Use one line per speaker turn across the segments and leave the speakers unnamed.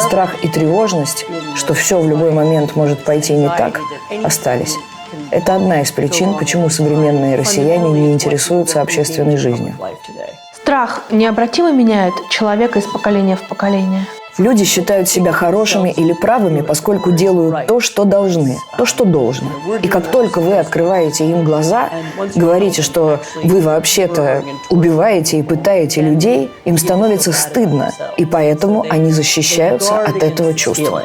Страх и тревожность, что все в любой момент может пойти не так, остались. Это одна из причин, почему современные россияне не интересуются общественной жизнью.
Страх необратимо меняет человека из поколения в поколение.
Люди считают себя хорошими или правыми, поскольку делают то, что должны, то, что должно. И как только вы открываете им глаза, говорите, что вы вообще-то убиваете и пытаете людей, им становится стыдно, и поэтому они защищаются от этого чувства.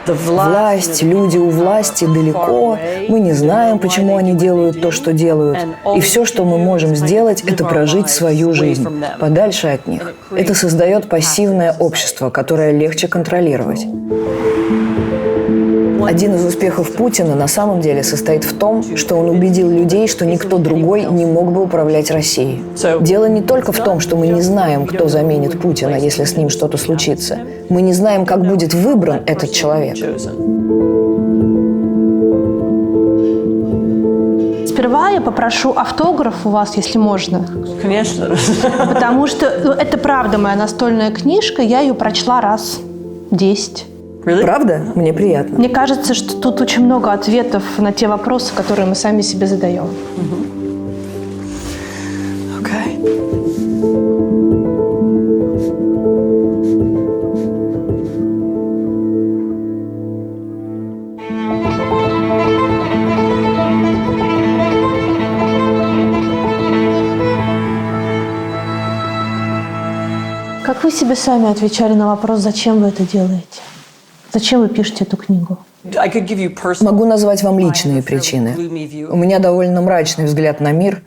Власть, люди у власти далеко, мы не знаем, почему они делают то, что делают. И все, что мы можем сделать, это прожить свою жизнь, подальше от них. Это создает пассивное общество, которое легче контролировать. Один из успехов Путина на самом деле состоит в том, что он убедил людей, что никто другой не мог бы управлять Россией. Дело не только в том, что мы не знаем, кто заменит Путина, если с ним что-то случится. Мы не знаем, как будет выбран этот человек.
Сперва я попрошу автограф у вас, если можно.
Конечно.
Потому что это правда моя настольная книжка, я ее прочла раз 10.
Правда? Мне приятно.
Мне кажется, что тут очень много ответов на те вопросы, которые мы сами себе задаем. Как вы себе сами отвечали на вопрос, зачем вы это делаете? Зачем вы пишете эту книгу?
Могу назвать вам личные причины. У меня довольно мрачный взгляд на мир.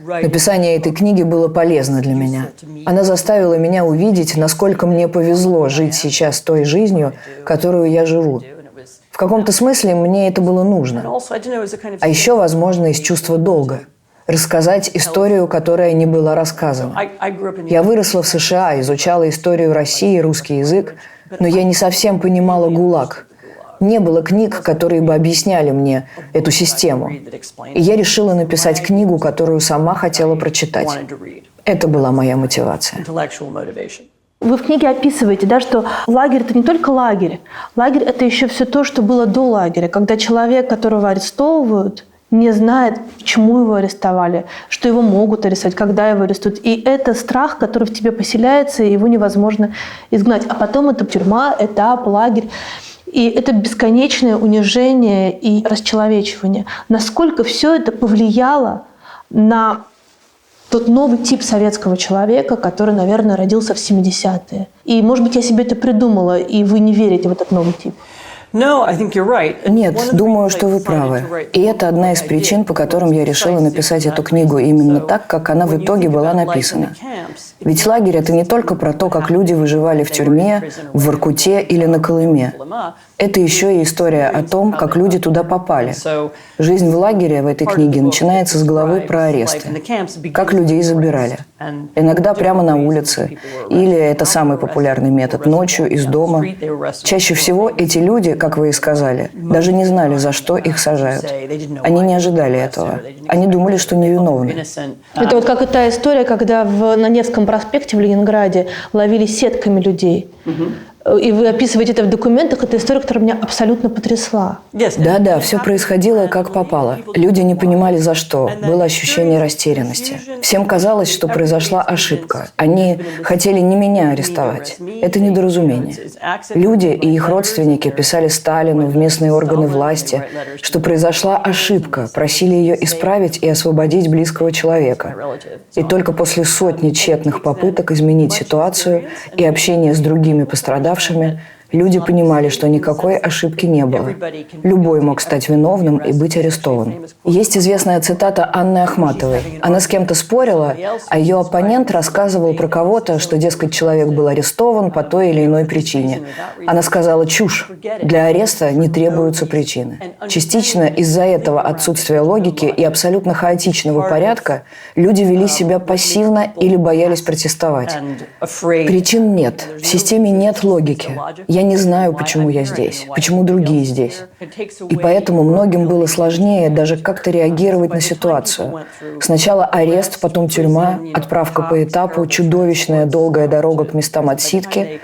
Написание этой книги было полезно для меня. Она заставила меня увидеть, насколько мне повезло жить сейчас той жизнью, которую я живу. В каком-то смысле мне это было нужно. А еще, возможно, из чувства долга. Рассказать историю, которая не была рассказана. Я выросла в США, изучала историю России, русский язык, но я не совсем понимала ГУЛАГ. Не было книг, которые бы объясняли мне эту систему. И я решила написать книгу, которую сама хотела прочитать. Это была моя мотивация.
Вы в книге описываете, да, что лагерь – это не только лагерь. Лагерь – это еще все то, что было до лагеря, когда человек, которого арестовывают, не знает, почему его арестовали, что его могут арестовать, когда его арестуют. И это страх, который в тебе поселяется, и его невозможно изгнать. А потом это тюрьма, этап, лагерь. И это бесконечное унижение и расчеловечивание. Насколько все это повлияло на тот новый тип советского человека, который, наверное, родился в 70-е. И, может быть, я себе это придумала, и вы не верите в этот новый тип.
Нет, думаю, что вы правы. И это одна из причин, по которым я решила написать эту книгу именно так, как она в итоге была написана. Ведь лагерь – это не только про то, как люди выживали в тюрьме, в Воркуте или на Колыме. Это еще и история о том, как люди туда попали. Жизнь в лагере в этой книге начинается с главы про аресты. Как людей забирали. Иногда прямо на улице. Или, это самый популярный метод, ночью из дома. Чаще всего эти люди, как вы и сказали, даже не знали, за что их сажают. Они не ожидали этого. Они думали, что невиновны.
Это вот как и та история, когда на Невском проспекте в Ленинграде ловили сетками людей. И вы описываете это в документах. Это история, которая меня абсолютно потрясла.
Да, все происходило как попало. Люди не понимали, за что. Было ощущение растерянности. Всем казалось, что произошла ошибка. Они хотели не меня арестовать. Это недоразумение. Люди и их родственники писали Сталину, в местные органы власти, что произошла ошибка, просили ее исправить и освободить близкого человека. И только после сотни тщетных попыток изменить ситуацию и общения с другими пострадавшими, люди понимали, что никакой ошибки не было. Любой мог стать виновным и быть арестован. Есть известная цитата Анны Ахматовой. Она с кем-то спорила, а ее оппонент рассказывал про кого-то, что, дескать, человек был арестован по той или иной причине. Она сказала: чушь. Для ареста не требуются причины. Частично из-за этого отсутствия логики и абсолютно хаотичного порядка люди вели себя пассивно или боялись протестовать. Причин нет. В системе нет логики. Я Я не знаю, почему я здесь, почему другие здесь. И поэтому многим было сложнее даже как-то реагировать на ситуацию. Сначала арест, потом тюрьма, отправка по этапу, чудовищная долгая дорога к местам отсидки.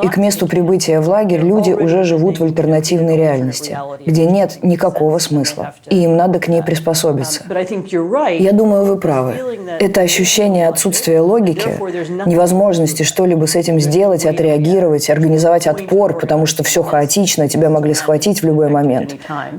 И к месту прибытия в лагерь люди уже живут в альтернативной реальности, где нет никакого смысла, и им надо к ней приспособиться. Я думаю, вы правы. Это ощущение отсутствия логики, невозможности что-либо с этим сделать, отреагировать, организовать отпор, потому что все хаотично, тебя могли схватить в любой момент.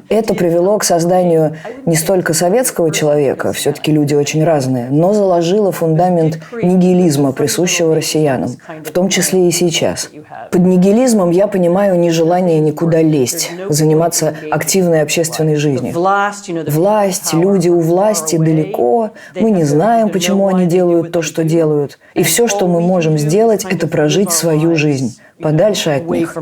Это привело к созданию не столько советского человека, все-таки люди очень разные, но заложило фундамент нигилизма, присущего россиянам, в том числе и сейчас. Под нигилизмом я понимаю нежелание никуда лезть, заниматься активной общественной жизнью. Власть, люди у власти далеко, мы не знаем, почему они делают то, что делают. И все, что мы можем сделать, это прожить свою жизнь, подальше от них.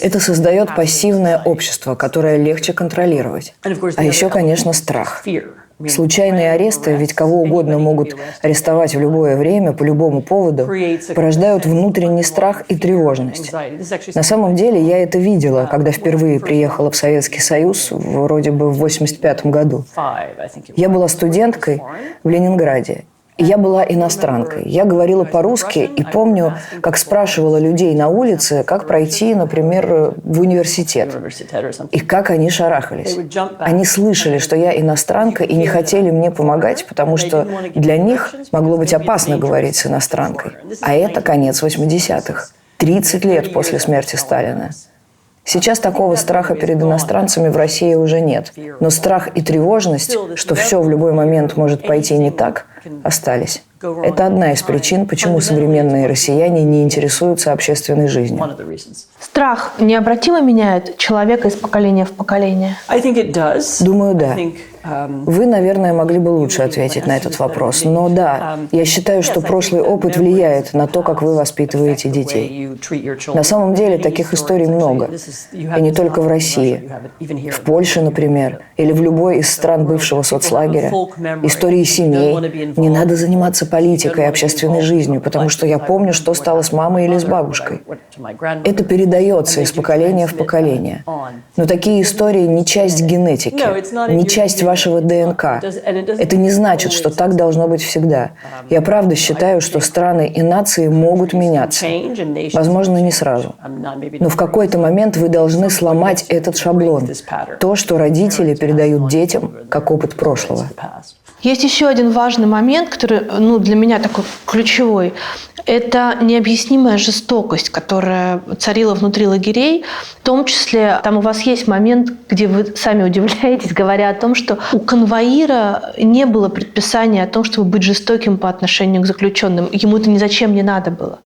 Это создает пассивное общество, которое легче контролировать. А еще, конечно, страх. Случайные аресты, ведь кого угодно могут арестовать в любое время, по любому поводу, порождают внутренний страх и тревожность. На самом деле я это видела, когда впервые приехала в Советский Союз, вроде бы в 1985 году. Я была студенткой в Ленинграде. Я была иностранкой. Я говорила по-русски и помню, как спрашивала людей на улице, как пройти, например, в университет. И как они шарахались. Они слышали, что я иностранка, и не хотели мне помогать, потому что для них могло быть опасно говорить с иностранкой. А это конец 80-х. 30 лет после смерти Сталина. Сейчас такого страха перед иностранцами в России уже нет. Но страх и тревожность, что все в любой момент может пойти не так, остались. Это одна из причин, почему современные россияне не интересуются общественной жизнью.
Страх необратимо меняет человека из поколения в поколение?
Думаю, да. Вы, наверное, могли бы лучше ответить на этот вопрос. Но да, я считаю, что прошлый опыт влияет на то, как вы воспитываете детей. На самом деле таких историй много. И не только в России. В Польше, например, или в любой из стран бывшего соцлагеря. Истории семей. Не надо заниматься политикой и общественной жизнью, потому что я помню, что стало с мамой или с бабушкой. Это передается из поколения в поколение. Но такие истории не часть генетики, не часть вашего ДНК. Это не значит, что так должно быть всегда. Я правда считаю, что страны и нации могут меняться. Возможно, не сразу. Но в какой-то момент вы должны сломать этот шаблон. То, что родители передают детям, как опыт прошлого.
Есть еще один важный момент, который для меня такой ключевой. Это необъяснимая жестокость, которая царила внутри лагерей. В том числе, там у вас есть момент, где вы сами удивляетесь, говоря о том, что у конвоира не было предписания о том, чтобы быть жестоким по отношению к заключенным. Ему это ни зачем не надо было.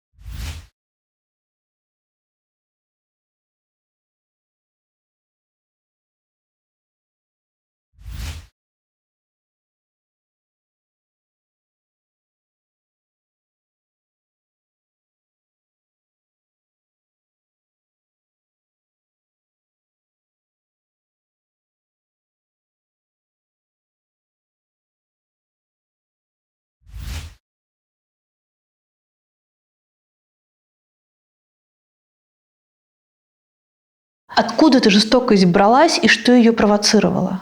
Откуда эта жестокость бралась и что ее провоцировало?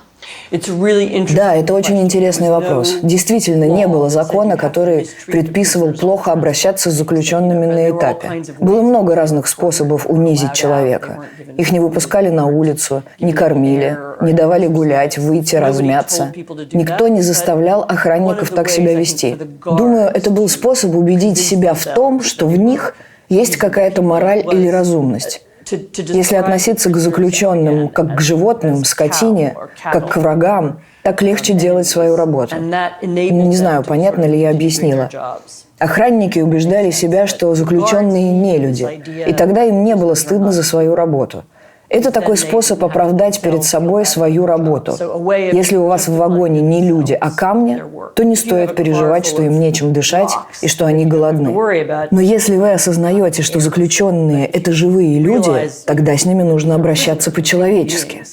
Да, это очень интересный вопрос. Действительно, не было закона, который предписывал плохо обращаться с заключенными на этапе. Было много разных способов унизить человека. Их не выпускали на улицу, не кормили, не давали гулять, выйти, размяться. Никто не заставлял охранников так себя вести. Думаю, это был способ убедить себя в том, что в них есть какая-то мораль или разумность. Если относиться к заключенным как к животным, скотине, как к врагам, так легче делать свою работу. Не знаю, понятно ли я объяснила. Охранники убеждали себя, что заключенные не люди, и тогда им не было стыдно за свою работу. Это такой способ оправдать перед собой свою работу. Если у вас в вагоне не люди, а камни, то не стоит переживать, что им нечем дышать и что они голодны. Но если вы осознаете, что заключенные – это живые люди, тогда с ними нужно обращаться по-человечески.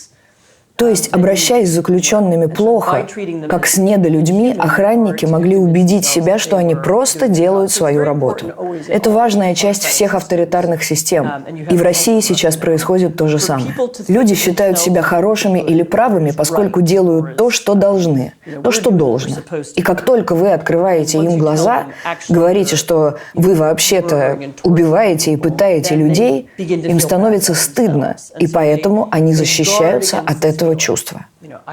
То есть, обращаясь с заключенными плохо, как с недолюдьми, охранники могли убедить себя, что они просто делают свою работу. Это важная часть всех авторитарных систем. И в России сейчас происходит то же самое. Люди считают себя хорошими или правыми, поскольку делают то, что должны, то, что должно. И как только вы открываете им глаза, говорите, что вы вообще-то убиваете и пытаете людей, им становится стыдно, и поэтому они защищаются от этого чувства.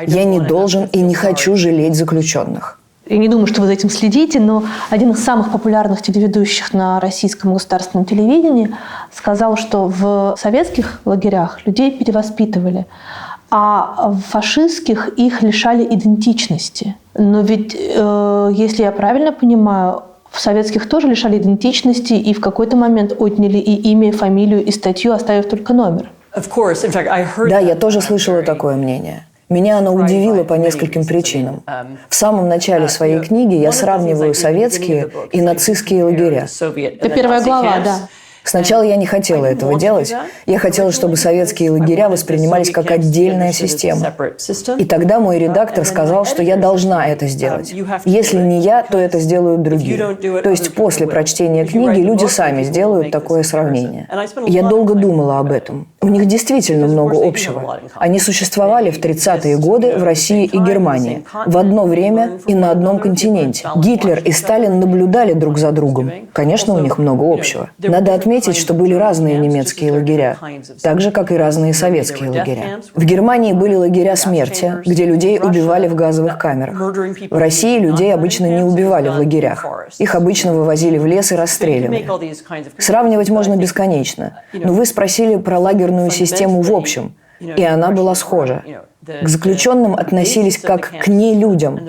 Я не должен и не хочу жалеть заключенных.
Я не думаю, что вы за этим следите, но один из самых популярных телеведущих на российском государственном телевидении сказал, что в советских лагерях людей перевоспитывали, а в фашистских их лишали идентичности. Но ведь, если я правильно понимаю, в советских тоже лишали идентичности и в какой-то момент отняли и имя, и фамилию, и статью, оставив только номер.
Да, я тоже слышала такое мнение. Меня оно удивило по нескольким причинам. В самом начале своей книги я сравниваю советские и нацистские лагеря.
Это первая глава, да.
Сначала я не хотела этого делать. Я хотела, чтобы советские лагеря воспринимались как отдельная система. И тогда мой редактор сказал, что я должна это сделать. Если не я, то это сделают другие. То есть после прочтения книги люди сами сделают такое сравнение. Я долго думала об этом. У них действительно много общего. Они существовали в 30-е годы в России и Германии, в одно время и на одном континенте. Гитлер и Сталин наблюдали друг за другом. Конечно, у них много общего. Надо отметить, что были разные немецкие лагеря, так же, как и разные советские лагеря. В Германии были лагеря смерти, где людей убивали в газовых камерах. В России людей обычно не убивали в лагерях. Их обычно вывозили в лес и расстреливали. Сравнивать можно бесконечно. Но вы спросили про лагерную систему в общем, и она была схожа. К заключенным относились как к нелюдям.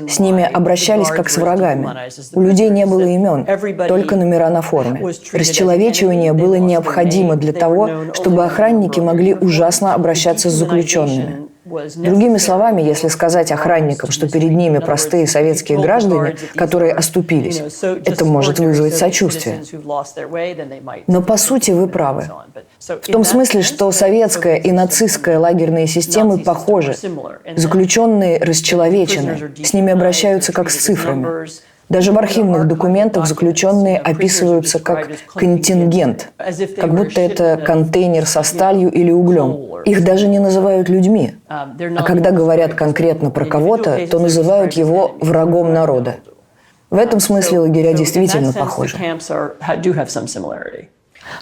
С ними обращались как с врагами. У людей не было имен, только номера на форме. Расчеловечивание было необходимо для того, чтобы охранники могли ужасно обращаться с заключенными. Другими словами, если сказать охранникам, что перед ними простые советские граждане, которые оступились, это может вызвать сочувствие. Но по сути вы правы. В том смысле, что советская и нацистская лагерные системы похожи. Заключенные расчеловечены, с ними обращаются как с цифрами. Даже в архивных документах заключенные описываются как контингент, как будто это контейнер со сталью или углем. Их даже не называют людьми. А когда говорят конкретно про кого-то, то называют его врагом народа. В этом смысле лагеря действительно похожи.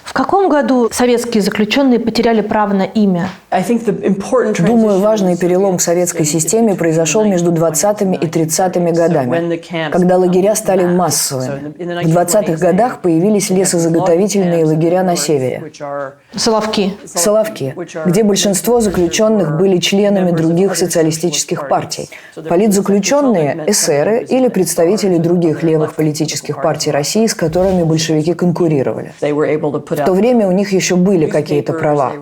В каком году советские заключенные потеряли право на имя?
Думаю, важный перелом в советской системе произошел между 20-ми и 30-ми годами, когда лагеря стали массовыми. В 20-х годах появились лесозаготовительные лагеря на севере.
Соловки.
Соловки, где большинство заключенных были членами других социалистических партий. Политзаключенные – эсеры или представители других левых политических партий России, с которыми большевики конкурировали. В то время у них еще были какие-то права.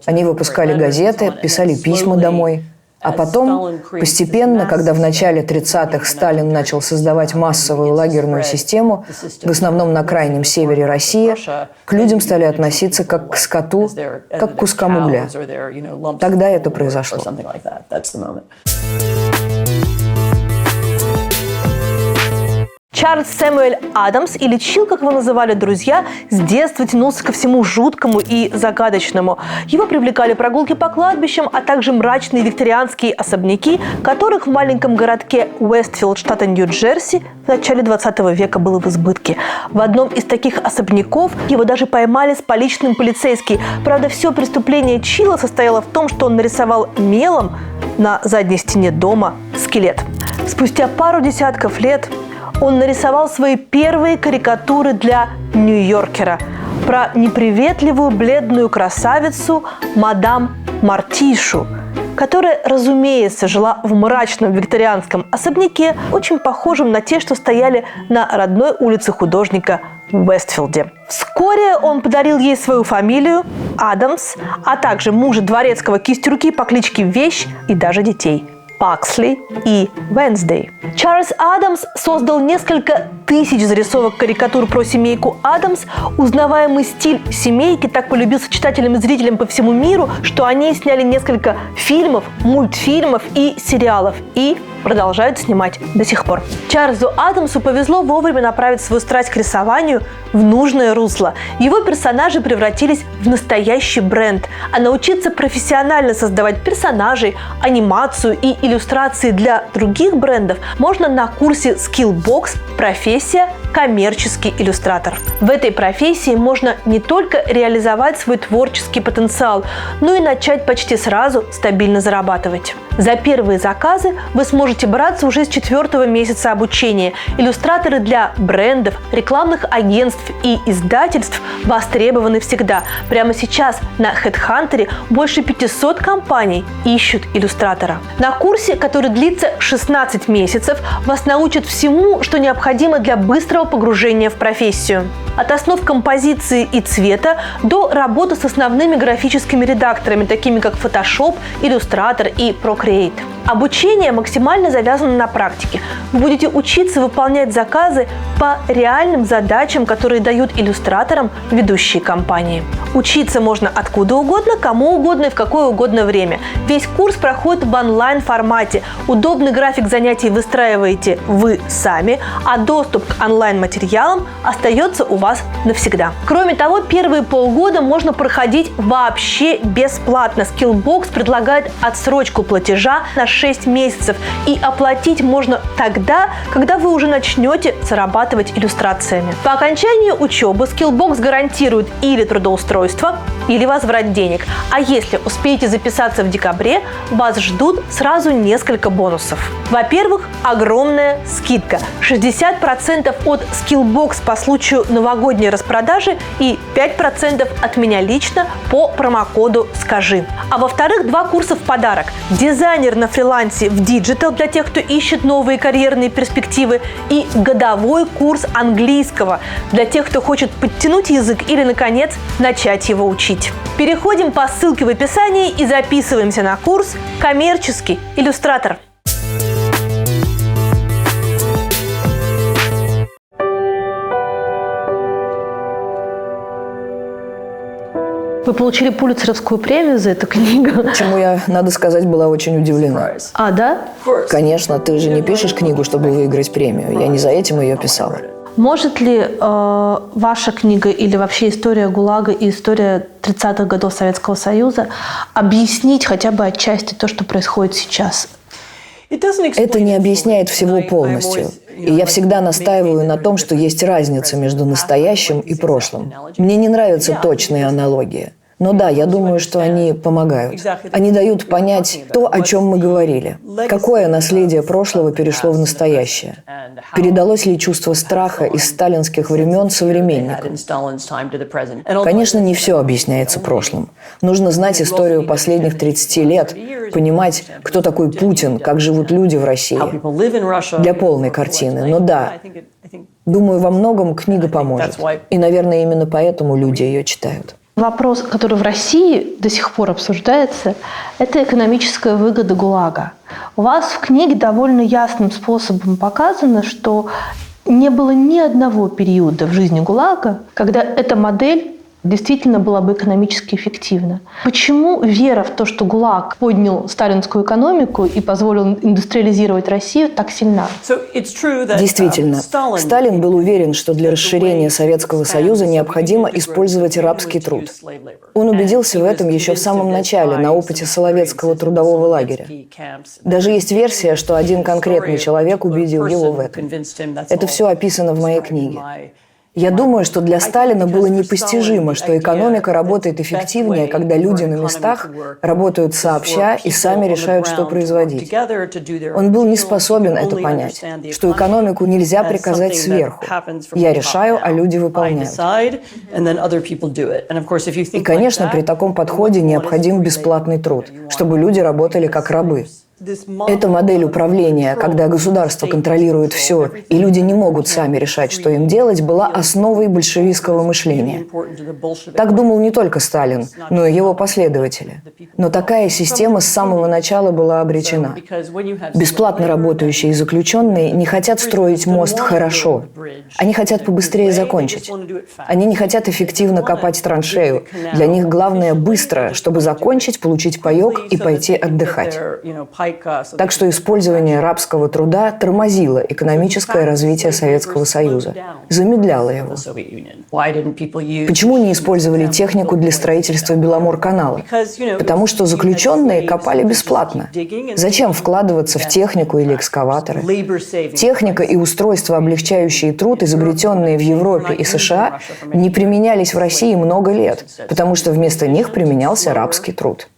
Они выпускали газеты, писали письма домой. А потом, постепенно, когда в начале 30-х Сталин начал создавать массовую лагерную систему, в основном на крайнем севере России, к людям стали относиться как к скоту, как к кускам угля. Тогда это произошло.
Чарльз Сэмюэль Адамс, или Чил, как его называли друзья, с детства тянулся ко всему жуткому и загадочному. Его привлекали прогулки по кладбищам, а также мрачные викторианские особняки, которых в маленьком городке Уэстфилд, штата Нью-Джерси, в начале 20 века было в избытке. В одном из таких особняков его даже поймали с поличным полицейские. Правда, все преступление Чила состояло в том, что он нарисовал мелом на задней стене дома скелет. Спустя пару десятков лет он нарисовал свои первые карикатуры для «Нью-Йоркера» про неприветливую бледную красавицу мадам Мартишу, которая, разумеется, жила в мрачном викторианском особняке, очень похожем на те, что стояли на родной улице художника в Уэстфилде. Вскоре он подарил ей свою фамилию – Адамс, а также мужа дворецкого кисть руки по кличке Вещь и даже детей. Паксли и Венсдей. Чарльз Адамс создал несколько тысяч зарисовок карикатур про семейку Адамс. Узнаваемый стиль семейки так полюбился читателям и зрителям по всему миру, что они сняли несколько фильмов, мультфильмов и сериалов. И продолжают снимать до сих пор. Чарльзу Адамсу повезло вовремя направить свою страсть к рисованию в нужное русло. Его персонажи превратились в настоящий бренд. А научиться профессионально создавать персонажей, анимацию и иллюстрации для других брендов можно на курсе Skillbox «Профессия коммерческий иллюстратор». В этой профессии можно не только реализовать свой творческий потенциал, но и начать почти сразу стабильно зарабатывать. За первые заказы вы сможете браться уже с 4-го месяца обучения. Иллюстраторы для брендов, рекламных агентств и издательств востребованы всегда. Прямо сейчас на HeadHunter больше 500 компаний ищут иллюстратора. На курсе, который длится 16 месяцев, вас научат всему, что необходимо для быстрого погружения в профессию. От основ композиции и цвета до работы с основными графическими редакторами, такими как Photoshop, Illustrator и Procreate. Обучение максимально завязано на практике. Вы будете учиться выполнять заказы по реальным задачам, которые дают иллюстраторам ведущие компании. Учиться можно откуда угодно, кому угодно и в какое угодно время. Весь курс проходит в онлайн-формате. Удобный график занятий выстраиваете вы сами, а доступ к онлайн-материалам остается у вас навсегда. Кроме того, первые полгода можно проходить вообще бесплатно. Skillbox предлагает отсрочку платежа на 6 месяцев, и оплатить можно тогда, когда вы уже начнете зарабатывать иллюстрациями. По окончанию учебы Skillbox гарантирует или трудоустройство, или возврат денег. А если успеете записаться в декабре, вас ждут сразу несколько бонусов. Во-первых, огромная скидка. 60% от Skillbox по случаю новогодней распродажи и 5% от меня лично по промокоду «Скажи». А во-вторых, 2 курса в подарок. Дизайнер на фрилансе в Digital для тех, кто ищет новые карьерные перспективы, и годовой курс английского для тех, кто хочет подтянуть язык или, наконец, начать его учить. Переходим по ссылке в описании и записываемся на курс «Коммерческий иллюстратор». Вы получили Пулитцеровскую премию за эту книгу.
Чему я, надо сказать, была очень удивлена.
А, да?
Конечно, ты же не пишешь книгу, чтобы выиграть премию. Я не за этим ее писала.
Может ли ваша книга или вообще история ГУЛАГа и история 30-х годов Советского Союза объяснить хотя бы отчасти то, что происходит сейчас?
Это не объясняет всего полностью. И я всегда настаиваю на том, что есть разница между настоящим и прошлым. Мне не нравятся точные аналогии. Но да, я думаю, что они помогают. Они дают понять то, о чем мы говорили. Какое наследие прошлого перешло в настоящее? Передалось ли чувство страха из сталинских времен современникам? Конечно, не все объясняется прошлым. Нужно знать историю последних 30 лет, понимать, кто такой Путин, как живут люди в России. Для полной картины. Но да, думаю, во многом книга поможет. И, наверное, именно поэтому люди ее читают.
Вопрос, который в России до сих пор обсуждается, это экономическая выгода ГУЛАГа. У вас в книге довольно ясным способом показано, что не было ни одного периода в жизни ГУЛАГа, когда эта модель действительно была бы экономически эффективна. Почему вера в то, что ГУЛАГ поднял сталинскую экономику и позволил индустриализировать Россию, так сильна?
Действительно, Сталин был уверен, что для расширения Советского Союза необходимо использовать рабский труд. Он убедился в этом еще в самом начале, на опыте Соловецкого трудового лагеря. Даже есть версия, что один конкретный человек убедил его в этом. Это все описано в моей книге. Я думаю, что для Сталина было непостижимо, что экономика работает эффективнее, когда люди на местах работают сообща и сами решают, что производить. Он был не способен это понять, что экономику нельзя приказать сверху. Я решаю, а люди выполняют. И, конечно, при таком подходе необходим бесплатный труд, чтобы люди работали как рабы. Эта модель управления, когда государство контролирует все, и люди не могут сами решать, что им делать, была основой большевистского мышления. Так думал не только Сталин, но и его последователи. Но такая система с самого начала была обречена. Бесплатно работающие заключенные не хотят строить мост хорошо. Они хотят побыстрее закончить. Они не хотят эффективно копать траншею. Для них главное быстро, чтобы закончить, получить паёк и пойти отдыхать. Так что использование рабского труда тормозило экономическое развитие Советского Союза, замедляло его. Почему не использовали технику для строительства Беломор-канала? Потому что заключенные копали бесплатно. Зачем вкладываться в технику или экскаваторы? Техника и устройства, облегчающие труд, изобретенные в Европе и США, не применялись в России много лет, потому что вместо них применялся рабский труд.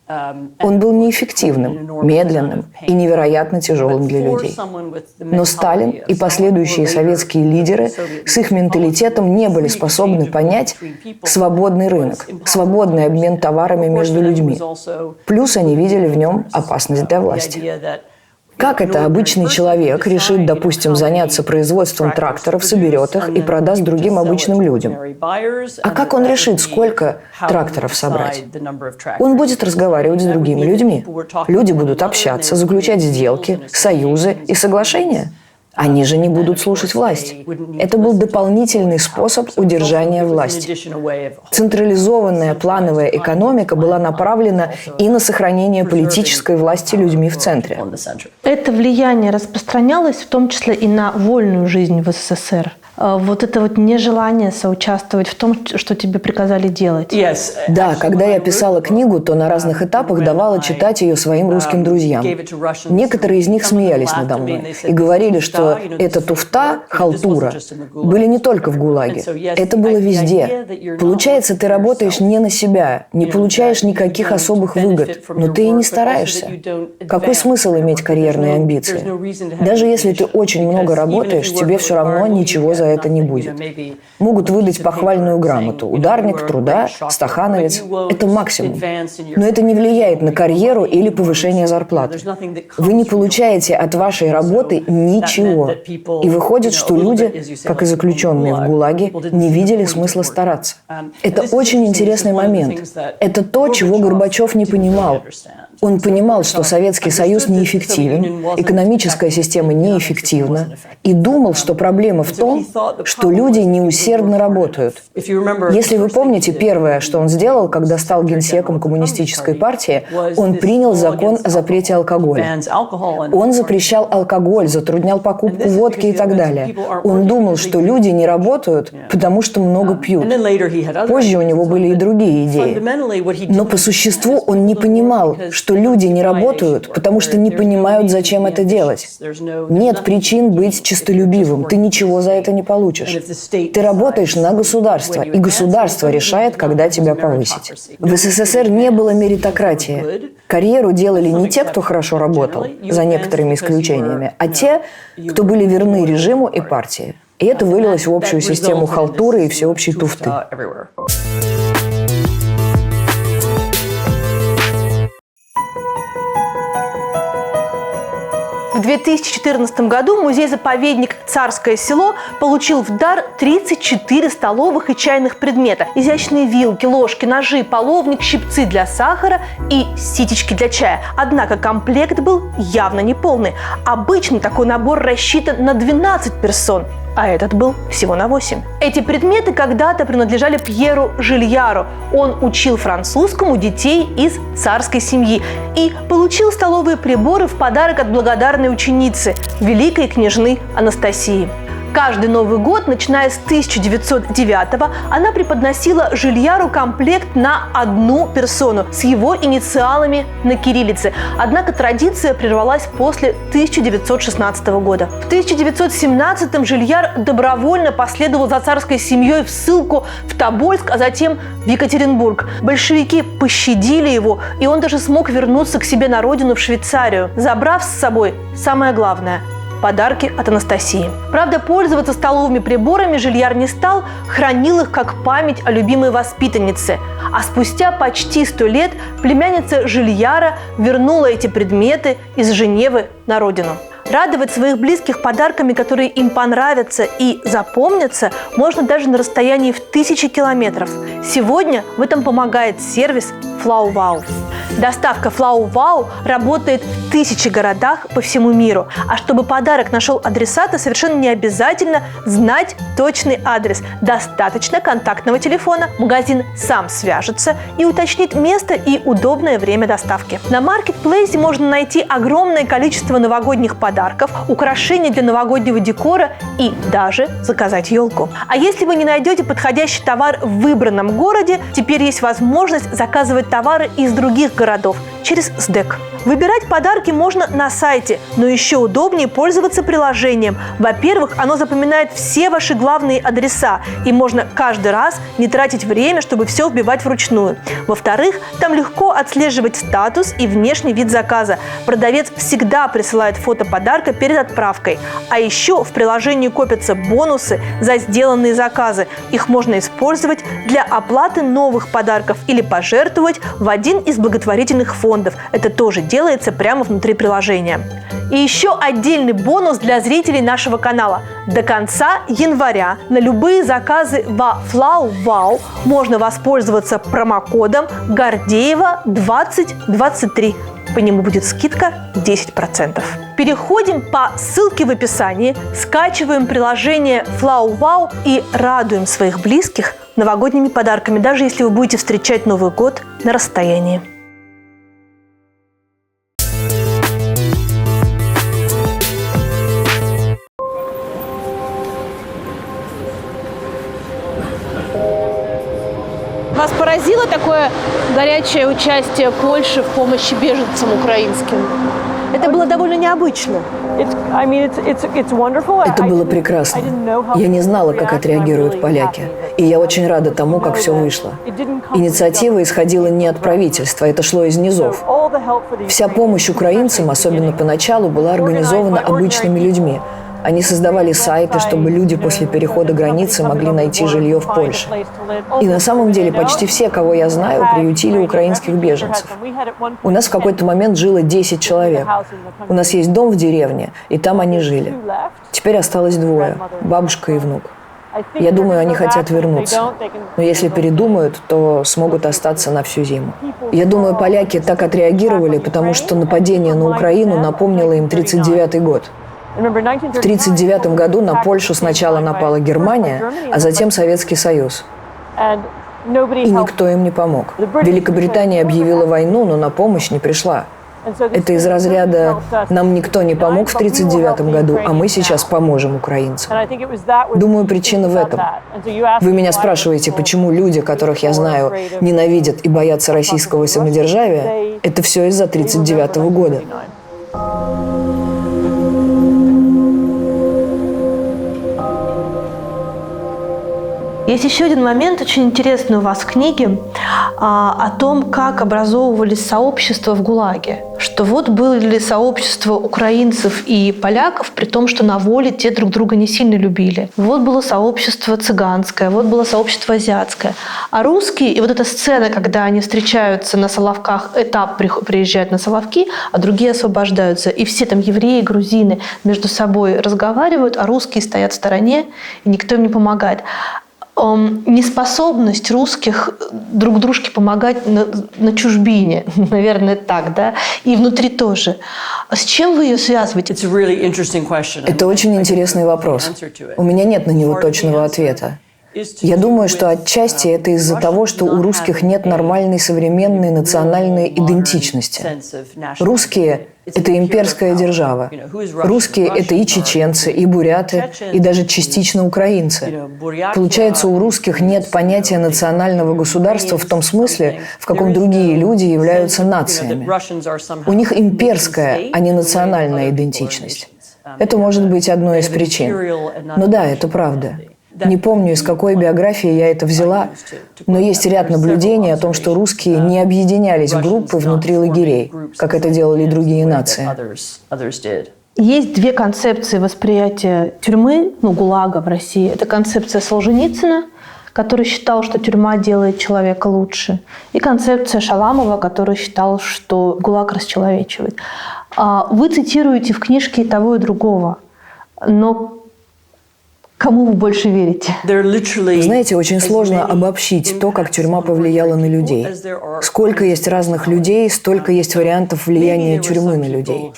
Он был неэффективным, медленным и невероятно тяжелым для людей. Но Сталин и последующие советские лидеры с их менталитетом не были способны понять свободный рынок, свободный обмен товарами между людьми. Плюс они видели в нем опасность для власти. Как это обычный человек решит, допустим, заняться производством тракторов, соберет их и продаст другим обычным людям? А как он решит, сколько тракторов собрать? Он будет разговаривать с другими людьми. Люди будут общаться, заключать сделки, союзы и соглашения. Они же не будут слушать власть. Это был дополнительный способ удержания власти. Централизованная плановая экономика была направлена и на сохранение политической власти людьми в центре.
Это влияние распространялось в том числе и на вольную жизнь в СССР. Вот это вот нежелание соучаствовать в том, что тебе приказали делать.
Да, когда я писала книгу, то на разных этапах давала читать ее своим русским друзьям. Некоторые из них смеялись надо мной и говорили, что эта туфта, халтура, были не только в ГУЛАГе. Это было везде. Получается, ты работаешь не на себя, не получаешь никаких особых выгод, но ты и не стараешься. Какой смысл иметь карьерные амбиции? Даже если ты очень много работаешь, тебе все равно ничего за это не будет. Могут выдать похвальную грамоту. Ударник труда, стахановец – это максимум. Но это не влияет на карьеру или повышение зарплаты. Вы не получаете от вашей работы ничего. И выходит, что люди, как и заключенные в ГУЛАГе, не видели смысла стараться. Это очень интересный момент. Это то, чего Горбачев не понимал. Он понимал, что Советский Союз неэффективен, экономическая система неэффективна, и думал, что проблема в том, что люди неусердно работают. Если вы помните, первое, что он сделал, когда стал генсеком коммунистической партии, он принял закон о запрете алкоголя. Он запрещал алкоголь, затруднял покупку водки и так далее. Он думал, что люди не работают, потому что много пьют. Позже у него были и другие идеи. Но по существу он не понимал, что люди не работают, потому что не понимают, зачем это делать. Нет причин быть честолюбивым, ты ничего за это не получишь. Ты работаешь на государство, и государство решает, когда тебя повысить. В СССР не было меритократии. Карьеру делали не те, кто хорошо работал, за некоторыми исключениями, а те, кто были верны режиму и партии. И это вылилось в общую систему халтуры и всеобщей туфты.
В 2014 году музей-заповедник «Царское село» получил в дар 34 столовых и чайных предмета. Изящные вилки, ложки, ножи, половник, щипцы для сахара и ситечки для чая. Однако комплект был явно неполный. Обычно такой набор рассчитан на 12 персон, а этот был всего на 8. Эти предметы когда-то принадлежали Пьеру Жильяру. Он учил французскому детей из царской семьи и получил столовые приборы в подарок от благодарной ученицы, великой княжны Анастасии. Каждый Новый год, начиная с 1909-го, она преподносила Жильяру комплект на 1 персону с его инициалами на кириллице. Однако традиция прервалась после 1916 года. В 1917-м Жильяр добровольно последовал за царской семьей в ссылку в Тобольск, а затем в Екатеринбург. Большевики пощадили его, и он даже смог вернуться к себе на родину в Швейцарию, забрав с собой самое главное – Подарки от Анастасии. Правда, пользоваться столовыми приборами Жильяр не стал, хранил их как память о любимой воспитаннице. А спустя почти 100 лет племянница Жильяра вернула эти предметы из Женевы на родину. Радовать своих близких подарками, которые им понравятся и запомнятся, можно даже на расстоянии в 1000 километров. Сегодня в этом помогает сервис FlowWow. Доставка FlowWow работает в 1000 городах по всему миру. А чтобы подарок нашел адресата, совершенно не обязательно знать точный адрес. Достаточно контактного телефона. Магазин сам свяжется и уточнит место и удобное время доставки. На маркетплейсе можно найти огромное количество новогодних подарков, украшений для новогоднего декора и даже заказать елку. А если вы не найдете подходящий товар в выбранном городе, теперь есть возможность заказывать товары из других городов через СДЭК. Выбирать подарки можно на сайте, но еще удобнее пользоваться приложением. Во-первых, оно запоминает все ваши главные адреса, и можно каждый раз не тратить время, чтобы все вбивать вручную. Во-вторых, там легко отслеживать статус и внешний вид заказа. Продавец всегда присылает фото подарка перед отправкой. А еще в приложении копятся бонусы за сделанные заказы. Их можно использовать для оплаты новых подарков или пожертвовать в один из благотворительных фондов. Это тоже делается прямо внутри приложения. И еще отдельный бонус для зрителей нашего канала. До конца января на любые заказы во FlowWow можно воспользоваться промокодом Гордеева 2023. По нему будет скидка 10%. Переходим по ссылке в описании, скачиваем приложение FlowWow и радуем своих близких новогодними подарками, даже если вы будете встречать Новый год на расстоянии. Вас поразило такое горячее участие Польши в помощи беженцам украинским? Это было довольно необычно.
Это было прекрасно. Я не знала, как отреагируют поляки. И я очень рада тому, как все вышло. Инициатива исходила не от правительства, это шло из низов. Вся помощь украинцам, особенно поначалу, была организована обычными людьми. Они создавали сайты, чтобы люди после перехода границы могли найти жилье в Польше. И на самом деле почти все, кого я знаю, приютили украинских беженцев. У нас в какой-то момент жило 10 человек. У нас есть дом в деревне, и там они жили. Теперь осталось 2 – бабушка и внук. Я думаю, они хотят вернуться. Но если передумают, то смогут остаться на всю зиму. Я думаю, поляки так отреагировали, потому что нападение на Украину напомнило им 1939 год. В 1939 году на Польшу сначала напала Германия, а затем Советский Союз. И никто им не помог. Великобритания объявила войну, но на помощь не пришла. Это из разряда «нам никто не помог в 1939 году, а мы сейчас поможем украинцам». Думаю, причина в этом. Вы меня спрашиваете, почему люди, которых я знаю, ненавидят и боятся российского самодержавия? Это все из-за 1939 года.
Есть еще один момент, очень интересный у вас в книге, о том, как образовывались сообщества в ГУЛАГе. Что вот были сообщества украинцев и поляков, при том, что на воле те друг друга не сильно любили. Вот было сообщество цыганское, вот было сообщество азиатское. А русские, и вот эта сцена, когда они встречаются на Соловках, этап приезжают на Соловки, а другие освобождаются. И все там евреи, грузины между собой разговаривают, а русские стоят в стороне, и никто им не помогает. Неспособность русских друг дружке помогать на чужбине, наверное, так, да, и внутри тоже. С чем вы ее связываете?
Это очень интересный вопрос. У меня нет на него точного ответа. Я думаю, что отчасти это из-за того, что у русских нет нормальной современной национальной идентичности. Русские – это имперская держава. Русские – это и чеченцы, и буряты, и даже частично украинцы. Получается, у русских нет понятия национального государства в том смысле, в каком другие люди являются нациями. У них имперская, а не национальная идентичность. Это может быть одной из причин. Но да, это правда. Не помню, из какой биографии я это взяла, но есть ряд наблюдений о том, что русские не объединялись в группы внутри лагерей, как это делали другие нации.
Есть две концепции восприятия тюрьмы, ГУЛАГа в России. Это концепция Солженицына, который считал, что тюрьма делает человека лучше, и концепция Шаламова, который считал, что ГУЛАГ расчеловечивает. Вы цитируете в книжке и того, и другого, но кому вы больше верите?
Знаете, очень сложно обобщить то, как тюрьма повлияла на людей. Сколько есть разных людей, столько есть вариантов влияния тюрьмы на людей.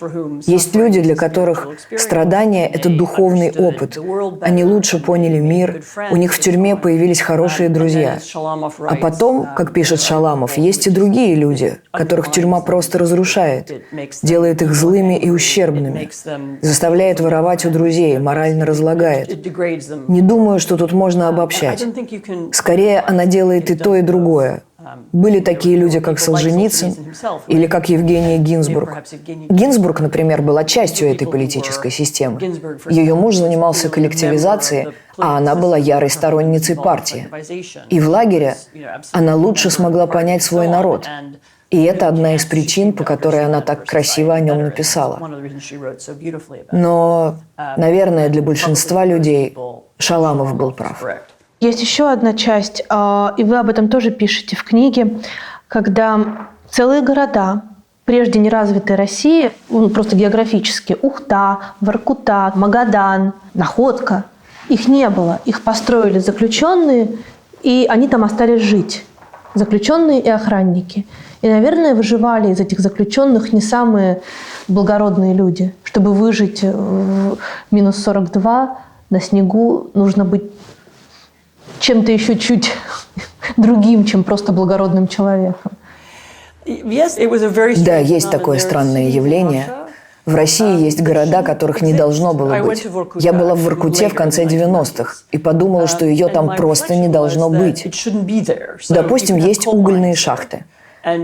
Есть люди, для которых страдания – это духовный опыт. Они лучше поняли мир, у них в тюрьме появились хорошие друзья. А потом, как пишет Шаламов, есть и другие люди, которых тюрьма просто разрушает, делает их злыми и ущербными, заставляет воровать у друзей, морально разлагает. Не думаю, что тут можно обобщать. Скорее, она делает и то, и другое. Были такие люди, как Солженицын или как Евгения Гинзбург. Гинзбург, например, была частью этой политической системы. Ее муж занимался коллективизацией, а она была ярой сторонницей партии. И в лагере она лучше смогла понять свой народ. И это одна из причин, по которой она так красиво о нем написала. Но, наверное, для большинства людей Шаламов был прав.
Есть еще одна часть, и вы об этом тоже пишете в книге, когда целые города прежде неразвитой России, просто географически, Ухта, Воркута, Магадан, Находка, их не было. Их построили заключенные, и они там остались жить. Заключенные и охранники. И, наверное, выживали из этих заключенных не самые благородные люди. Чтобы выжить в минус 42 на снегу, нужно быть чем-то еще чуть другим, чем просто благородным человеком.
Да, есть такое странное явление. В России есть города, которых не должно было быть. Я была в Воркуте в конце 90-х и подумала, что ее там просто не должно быть. Допустим, есть угольные шахты.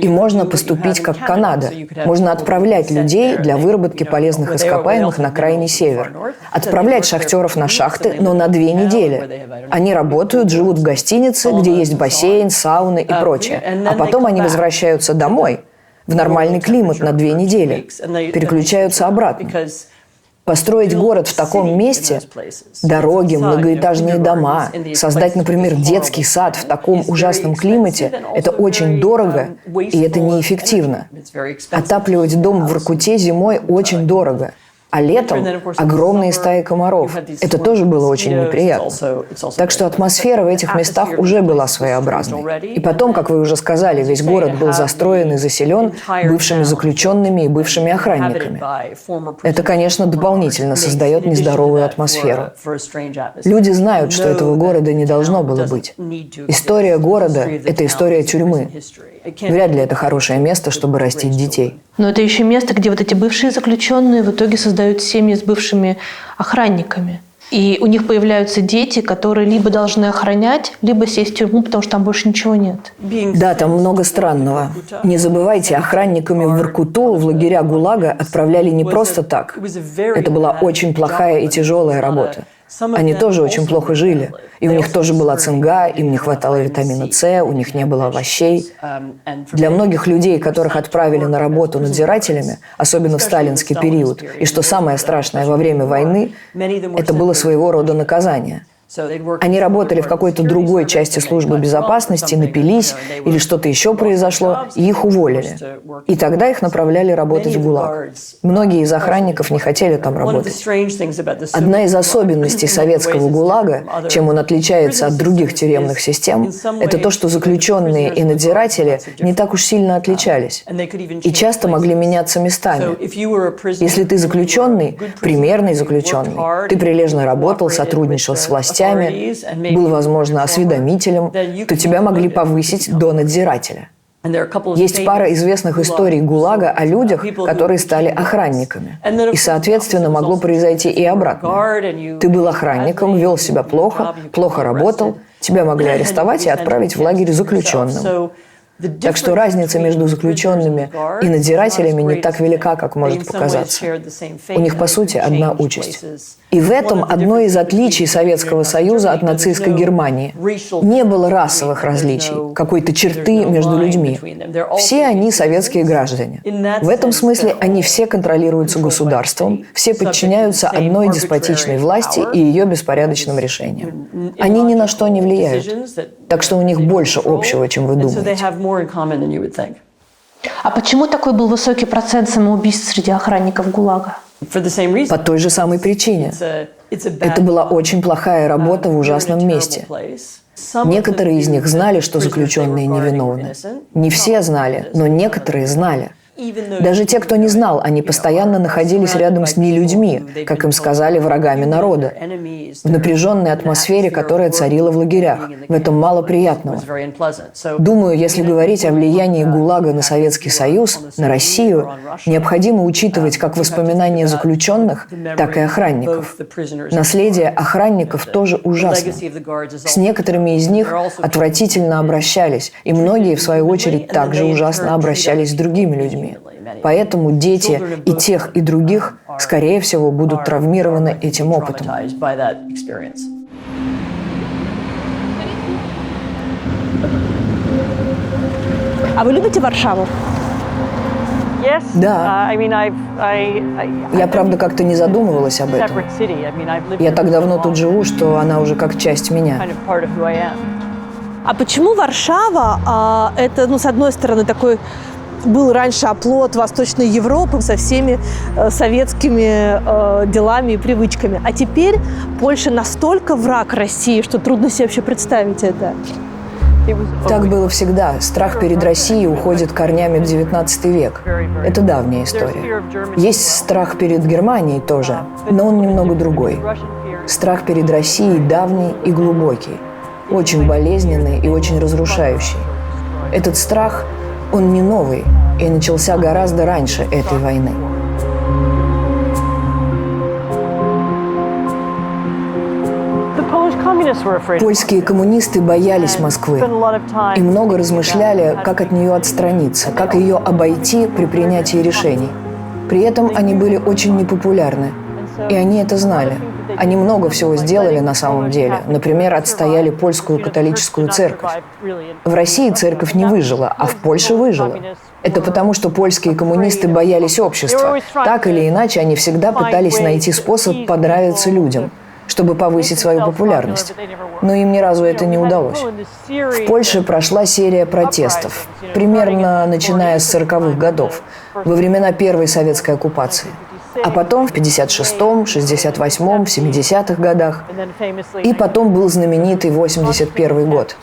И можно поступить как Канада. Можно отправлять людей для выработки полезных ископаемых на крайний север. Отправлять шахтеров на шахты, но на 2 недели. Они работают, живут в гостинице, где есть бассейн, сауны и прочее. А потом они возвращаются домой, в нормальный климат на 2 недели. Переключаются обратно. Построить город в таком месте, дороги, многоэтажные дома, создать, например, детский сад в таком ужасном климате – это очень дорого, и это неэффективно. Отапливать дом в Воркуте зимой очень дорого. А летом огромные стаи комаров. Это тоже было очень неприятно. Так что атмосфера в этих местах уже была своеобразной. И потом, как вы уже сказали, весь город был застроен и заселен бывшими заключенными и бывшими охранниками. Это, конечно, дополнительно создает нездоровую атмосферу. Люди знают, что этого города не должно было быть. История города – это история тюрьмы. Вряд ли это хорошее место, чтобы растить детей.
Но это еще место, где вот эти бывшие заключенные в итоге создают семьи с бывшими охранниками. И у них появляются дети, которые либо должны охранять, либо сесть в тюрьму, потому что там больше ничего нет.
Да, там много странного. Не забывайте, охранниками в Воркуту в лагеря ГУЛАГа отправляли не просто так. Это была очень плохая и тяжелая работа. Они тоже очень плохо жили. И у них тоже была цинга, им не хватало витамина С, у них не было овощей. Для многих людей, которых отправили на работу надзирателями, особенно в сталинский период, и что самое страшное во время войны, это было своего рода наказание. Они работали в какой-то другой части службы безопасности, напились или что-то еще произошло, и их уволили. И тогда их направляли работать в ГУЛАГ. Многие из охранников не хотели там работать. Одна из особенностей советского ГУЛАГа, чем он отличается от других тюремных систем, это то, что заключенные и надзиратели не так уж сильно отличались. И часто могли меняться местами. Если ты заключенный, примерный заключенный, ты прилежно работал, сотрудничал с властями, был, возможно, осведомителем, то тебя могли повысить до надзирателя. Есть пара известных историй ГУЛАГа о людях, которые стали охранниками. И, соответственно, могло произойти и обратное. Ты был охранником, вел себя плохо, плохо работал, тебя могли арестовать и отправить в лагерь заключенным. Так что разница между заключенными и надзирателями не так велика, как может показаться. У них, по сути, одна участь. И в этом одно из отличий Советского Союза от нацистской Германии. Не было расовых различий, какой-то черты между людьми. Все они советские граждане. В этом смысле они все контролируются государством, все подчиняются одной деспотичной власти и ее беспорядочным решениям. Они ни на что не влияют. Так что у них больше общего, чем вы думаете.
А почему такой был высокий процент самоубийств среди охранников ГУЛАГа?
По той же самой причине. Это была очень плохая работа в ужасном месте. Некоторые из них знали, что заключенные невиновны. Не все знали, но некоторые знали. Даже те, кто не знал, они постоянно находились рядом с нелюдьми, как им сказали, врагами народа, в напряженной атмосфере, которая царила в лагерях. В этом мало приятного. Думаю, если говорить о влиянии ГУЛАГа на Советский Союз, на Россию, необходимо учитывать как воспоминания заключенных, так и охранников. Наследие охранников тоже ужасно. С некоторыми из них отвратительно обращались, и многие, в свою очередь, также ужасно обращались с другими людьми. Поэтому дети и тех, и других, скорее всего, будут травмированы этим опытом.
А вы любите Варшаву?
Да. Я, правда, как-то не задумывалась об этом. Я так давно тут живу, что она уже как часть меня.
А почему Варшава, это, с одной стороны, такой был раньше оплот Восточной Европы со всеми советскими делами и привычками. А теперь Польша настолько враг России, что трудно себе вообще представить это.
Так было всегда. Страх перед Россией уходит корнями в XIX век. Это давняя история. Есть страх перед Германией тоже, но он немного другой. Страх перед Россией давний и глубокий, очень болезненный и очень разрушающий. Этот страх, он не новый и начался гораздо раньше этой войны. Польские коммунисты боялись Москвы и много размышляли, как от нее отстраниться, как ее обойти при принятии решений. При этом они были очень непопулярны, и они это знали. Они много всего сделали на самом деле. Например, отстояли польскую католическую церковь. В России церковь не выжила, а в Польше выжила. Это потому, что польские коммунисты боялись общества. Так или иначе, они всегда пытались найти способ понравиться людям, чтобы повысить свою популярность. Но им ни разу это не удалось. В Польше прошла серия протестов, примерно начиная с 40-х годов, во времена первой советской оккупации. А потом в 56-м, 68-м, 70-х годах. И потом был знаменитый 81-й год.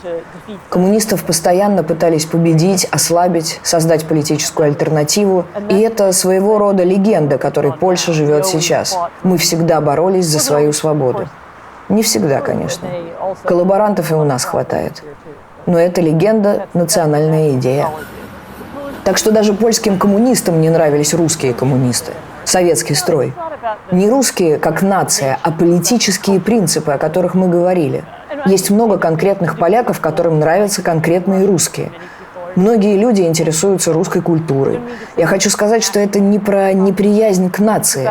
Коммунистов постоянно пытались победить, ослабить, создать политическую альтернативу. И это своего рода легенда, которой Польша живет сейчас. Мы всегда боролись за свою свободу. Не всегда, конечно. Коллаборантов и у нас хватает. Но эта легенда – национальная идея. Так что даже польским коммунистам не нравились русские коммунисты. Советский строй. Не русские как нация, а политические принципы, о которых мы говорили. Есть много конкретных поляков, которым нравятся конкретные русские. Многие люди интересуются русской культурой. Я хочу сказать, что это не про неприязнь к нации.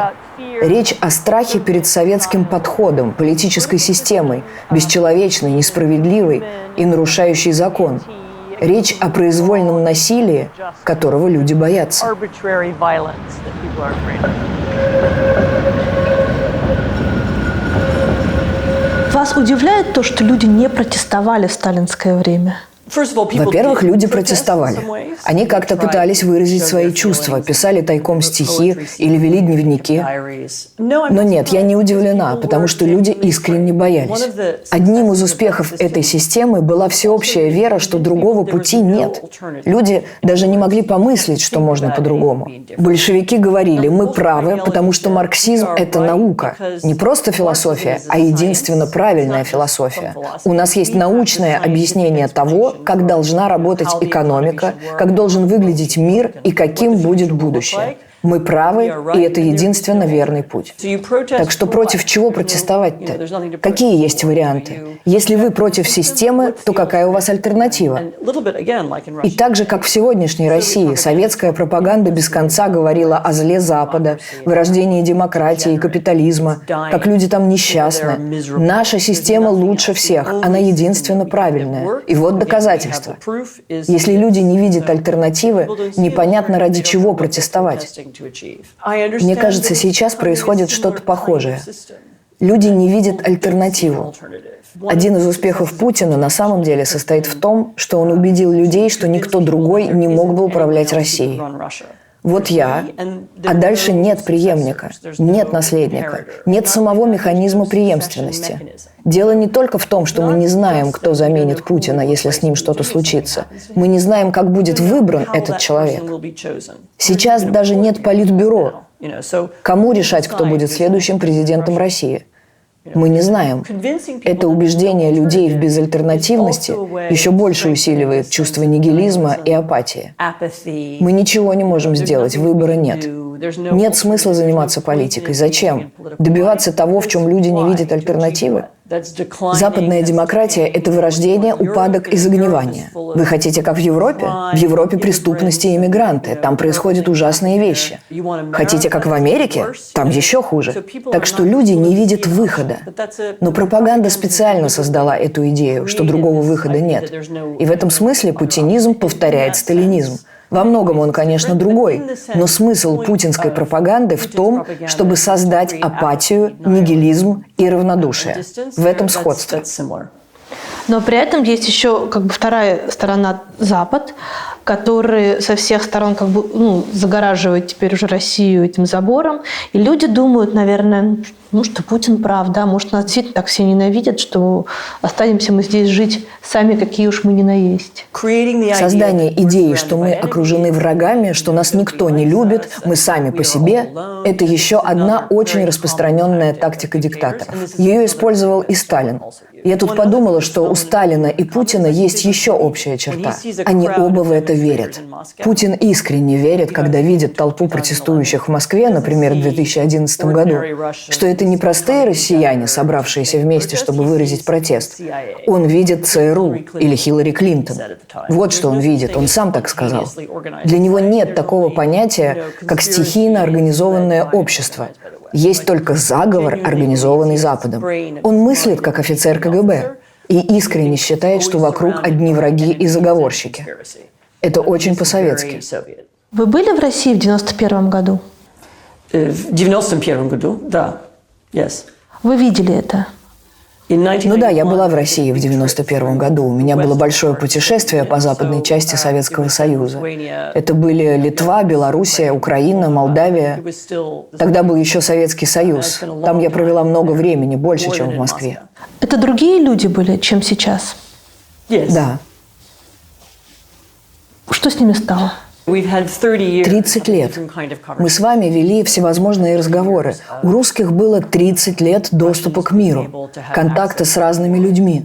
Речь о страхе перед советским подходом, политической системой, бесчеловечной, несправедливой и нарушающей закон. Речь о произвольном насилии, которого люди боятся.
Вас удивляет то, что люди не протестовали в сталинское время?
Во-первых, люди протестовали. Они как-то пытались выразить свои чувства, писали тайком стихи или вели дневники. Но нет, я не удивлена, потому что люди искренне боялись. Одним из успехов этой системы была всеобщая вера, что другого пути нет. Люди даже не могли помыслить, что можно по-другому. Большевики говорили, мы правы, потому что марксизм – это наука. Не просто философия, а единственно правильная философия. У нас есть научное объяснение того, как должна работать экономика, как должен выглядеть мир и каким будет будущее. Мы правы, и это единственно верный путь. Так что против чего протестовать-то? Какие есть варианты? Если вы против системы, то какая у вас альтернатива? И так же, как в сегодняшней России, советская пропаганда без конца говорила о зле Запада, вырождении демократии и капитализма, как люди там несчастны. Наша система лучше всех, она единственно правильная. И вот доказательства. Если люди не видят альтернативы, непонятно, ради чего протестовать. Мне кажется, сейчас происходит что-то похожее. Люди не видят альтернативу. Один из успехов Путина на самом деле состоит в том, что он убедил людей, что никто другой не мог бы управлять Россией. Вот я, а дальше нет преемника, нет наследника, нет самого механизма преемственности. Дело не только в том, что мы не знаем, кто заменит Путина, если с ним что-то случится. Мы не знаем, как будет выбран этот человек. Сейчас даже нет политбюро. Кому решать, кто будет следующим президентом России? Мы не знаем. Это убеждение людей в безальтернативности еще больше усиливает чувство нигилизма и апатии. Мы ничего не можем сделать, выбора нет. Нет смысла заниматься политикой. Зачем? Добиваться того, в чем люди не видят альтернативы? Западная демократия – это вырождение, упадок и загнивание. Вы хотите, как в Европе? В Европе преступности и иммигранты. Там происходят ужасные вещи. Хотите, как в Америке? Там еще хуже. Так что люди не видят выхода. Но пропаганда специально создала эту идею, что другого выхода нет. И в этом смысле путинизм повторяет сталинизм. Во многом он, конечно, другой, но смысл путинской пропаганды в том, чтобы создать апатию, нигилизм и равнодушие. В этом сходство.
Но при этом есть еще вторая сторона Запад, который со всех сторон загораживает теперь уже Россию этим забором. И люди думают, наверное, что Путин прав, да, может, нас действительно так все ненавидят, что останемся мы здесь жить сами, какие уж мы ни на есть.
Создание идеи, что мы окружены врагами, что нас никто не любит, мы сами по себе – это еще одна очень распространенная тактика диктаторов. Ее использовал и Сталин. Я тут подумала, что у Сталина и Путина есть еще общая черта. Они оба в это верят. Путин искренне верит, когда видит толпу протестующих в Москве, например, в 2011 году, что это не простые россияне, собравшиеся вместе, чтобы выразить протест. Он видит ЦРУ или Хиллари Клинтон. Вот что он видит, он сам так сказал. Для него нет такого понятия, как стихийно организованное общество. Есть только заговор, организованный Западом. Он мыслит как офицер КГБ и искренне считает, что вокруг одни враги и заговорщики. Это очень по-советски.
Вы были в России в 91 году?
В 91 году, да. Yes.
Вы видели это?
Ну да, я была в России в 91 году. У меня было большое путешествие по западной части Советского Союза. Это были Литва, Белоруссия, Украина, Молдавия. Тогда был еще Советский Союз. Там я провела много времени, больше, чем в Москве.
Это другие люди были, чем сейчас?
Да.
Что с ними стало?
30 лет. Мы с вами вели всевозможные разговоры. У русских было 30 лет доступа к миру, контакта с разными людьми.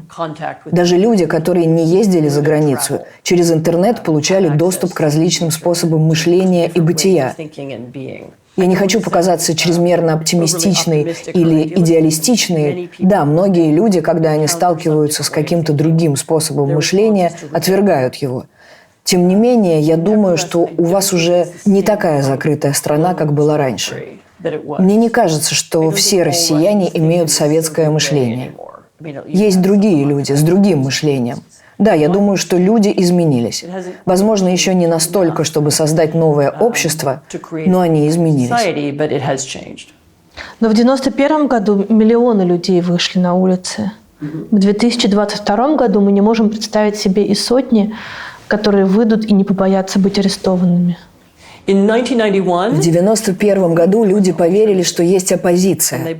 Даже люди, которые не ездили за границу, через интернет получали доступ к различным способам мышления и бытия. Я не хочу показаться чрезмерно оптимистичной или идеалистичной. Да, многие люди, когда они сталкиваются с каким-то другим способом мышления, отвергают его. Тем не менее, я думаю, что у вас уже не такая закрытая страна, как была раньше. Мне не кажется, что все россияне имеют советское мышление. Есть другие люди с другим мышлением. Да, я думаю, что люди изменились. Возможно, еще не настолько, чтобы создать новое общество, но они изменились.
Но в 91 году миллионы людей вышли на улицы. В 2022 году мы не можем представить себе и сотни, которые выйдут и не побоятся быть арестованными.
В 1991 году люди поверили, что есть оппозиция.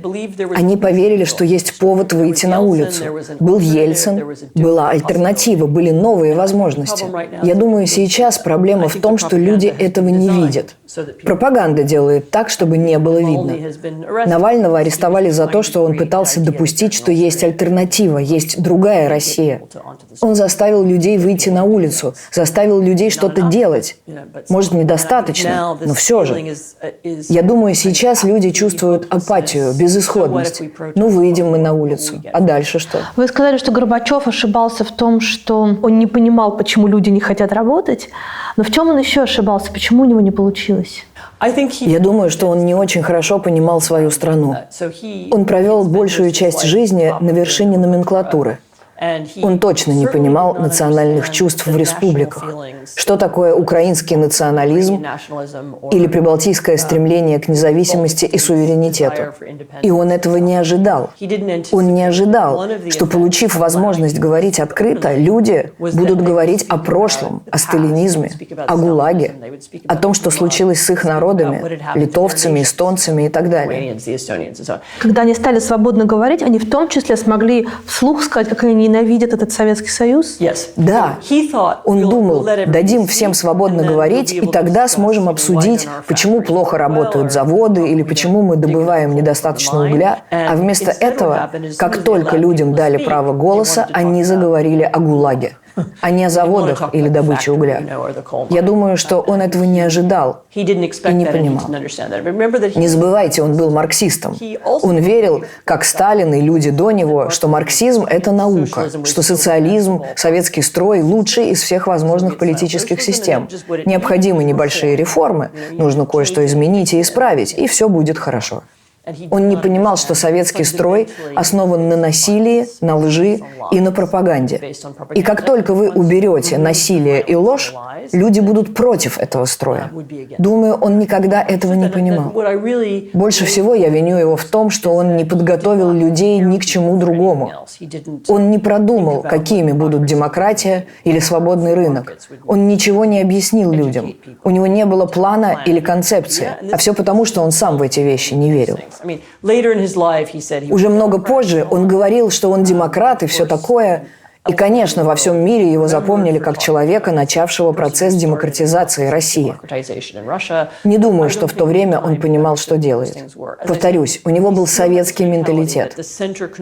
Они поверили, что есть повод выйти на улицу. Был Ельцин, была альтернатива, были новые возможности. Я думаю, сейчас проблема в том, что люди этого не видят. Пропаганда делает так, чтобы не было видно. Навального арестовали за то, что он пытался допустить, что есть альтернатива, есть другая Россия. Он заставил людей выйти на улицу, заставил людей что-то делать. Может, недостаточно. достаточно, но все же. Я думаю, сейчас люди чувствуют апатию, безысходность. Ну, выйдем мы на улицу. А дальше что?
Вы сказали, что Горбачев ошибался в том, что он не понимал, почему люди не хотят работать. Но в чем он еще ошибался? Почему у него не получилось?
Я думаю, что он не очень хорошо понимал свою страну. Он провел большую часть жизни на вершине номенклатуры. Он точно не понимал национальных чувств в республиках. Что такое украинский национализм или прибалтийское стремление к независимости и суверенитету. И он этого не ожидал. Он не ожидал, что, получив возможность говорить открыто, люди будут говорить о прошлом, о сталинизме, о ГУЛАГе, о том, что случилось с их народами, литовцами, эстонцами и так далее.
Когда они стали свободно говорить, они в том числе смогли вслух сказать, как они ненавидят этот Советский Союз?
Да. Он думал, дадим всем свободно говорить, и тогда сможем обсудить, почему плохо работают заводы или почему мы добываем недостаточно угля. А вместо этого, как только людям дали право голоса, они заговорили о ГУЛАГе, а не о заводах или добыче угля. Я думаю, что он этого не ожидал и не понимал. Не забывайте, он был марксистом. Он верил, как Сталин и люди до него, что марксизм – это наука, что социализм, советский строй – лучший из всех возможных политических систем. Необходимы небольшие реформы, нужно кое-что изменить и исправить, и все будет хорошо. Он не понимал, что советский строй основан на насилии, на лжи и на пропаганде. И как только вы уберете насилие и ложь, люди будут против этого строя. Думаю, он никогда этого не понимал. Больше всего я виню его в том, что он не подготовил людей ни к чему другому. Он не продумал, какими будут демократия или свободный рынок. Он ничего не объяснил людям. У него не было плана или концепции. А все потому, что он сам в эти вещи не верил. Уже много позже он говорил, что он демократ и все такое. И, конечно, во всем мире его запомнили как человека, начавшего процесс демократизации России. Не думаю, что в то время он понимал, что делает. Повторюсь, у него был советский менталитет.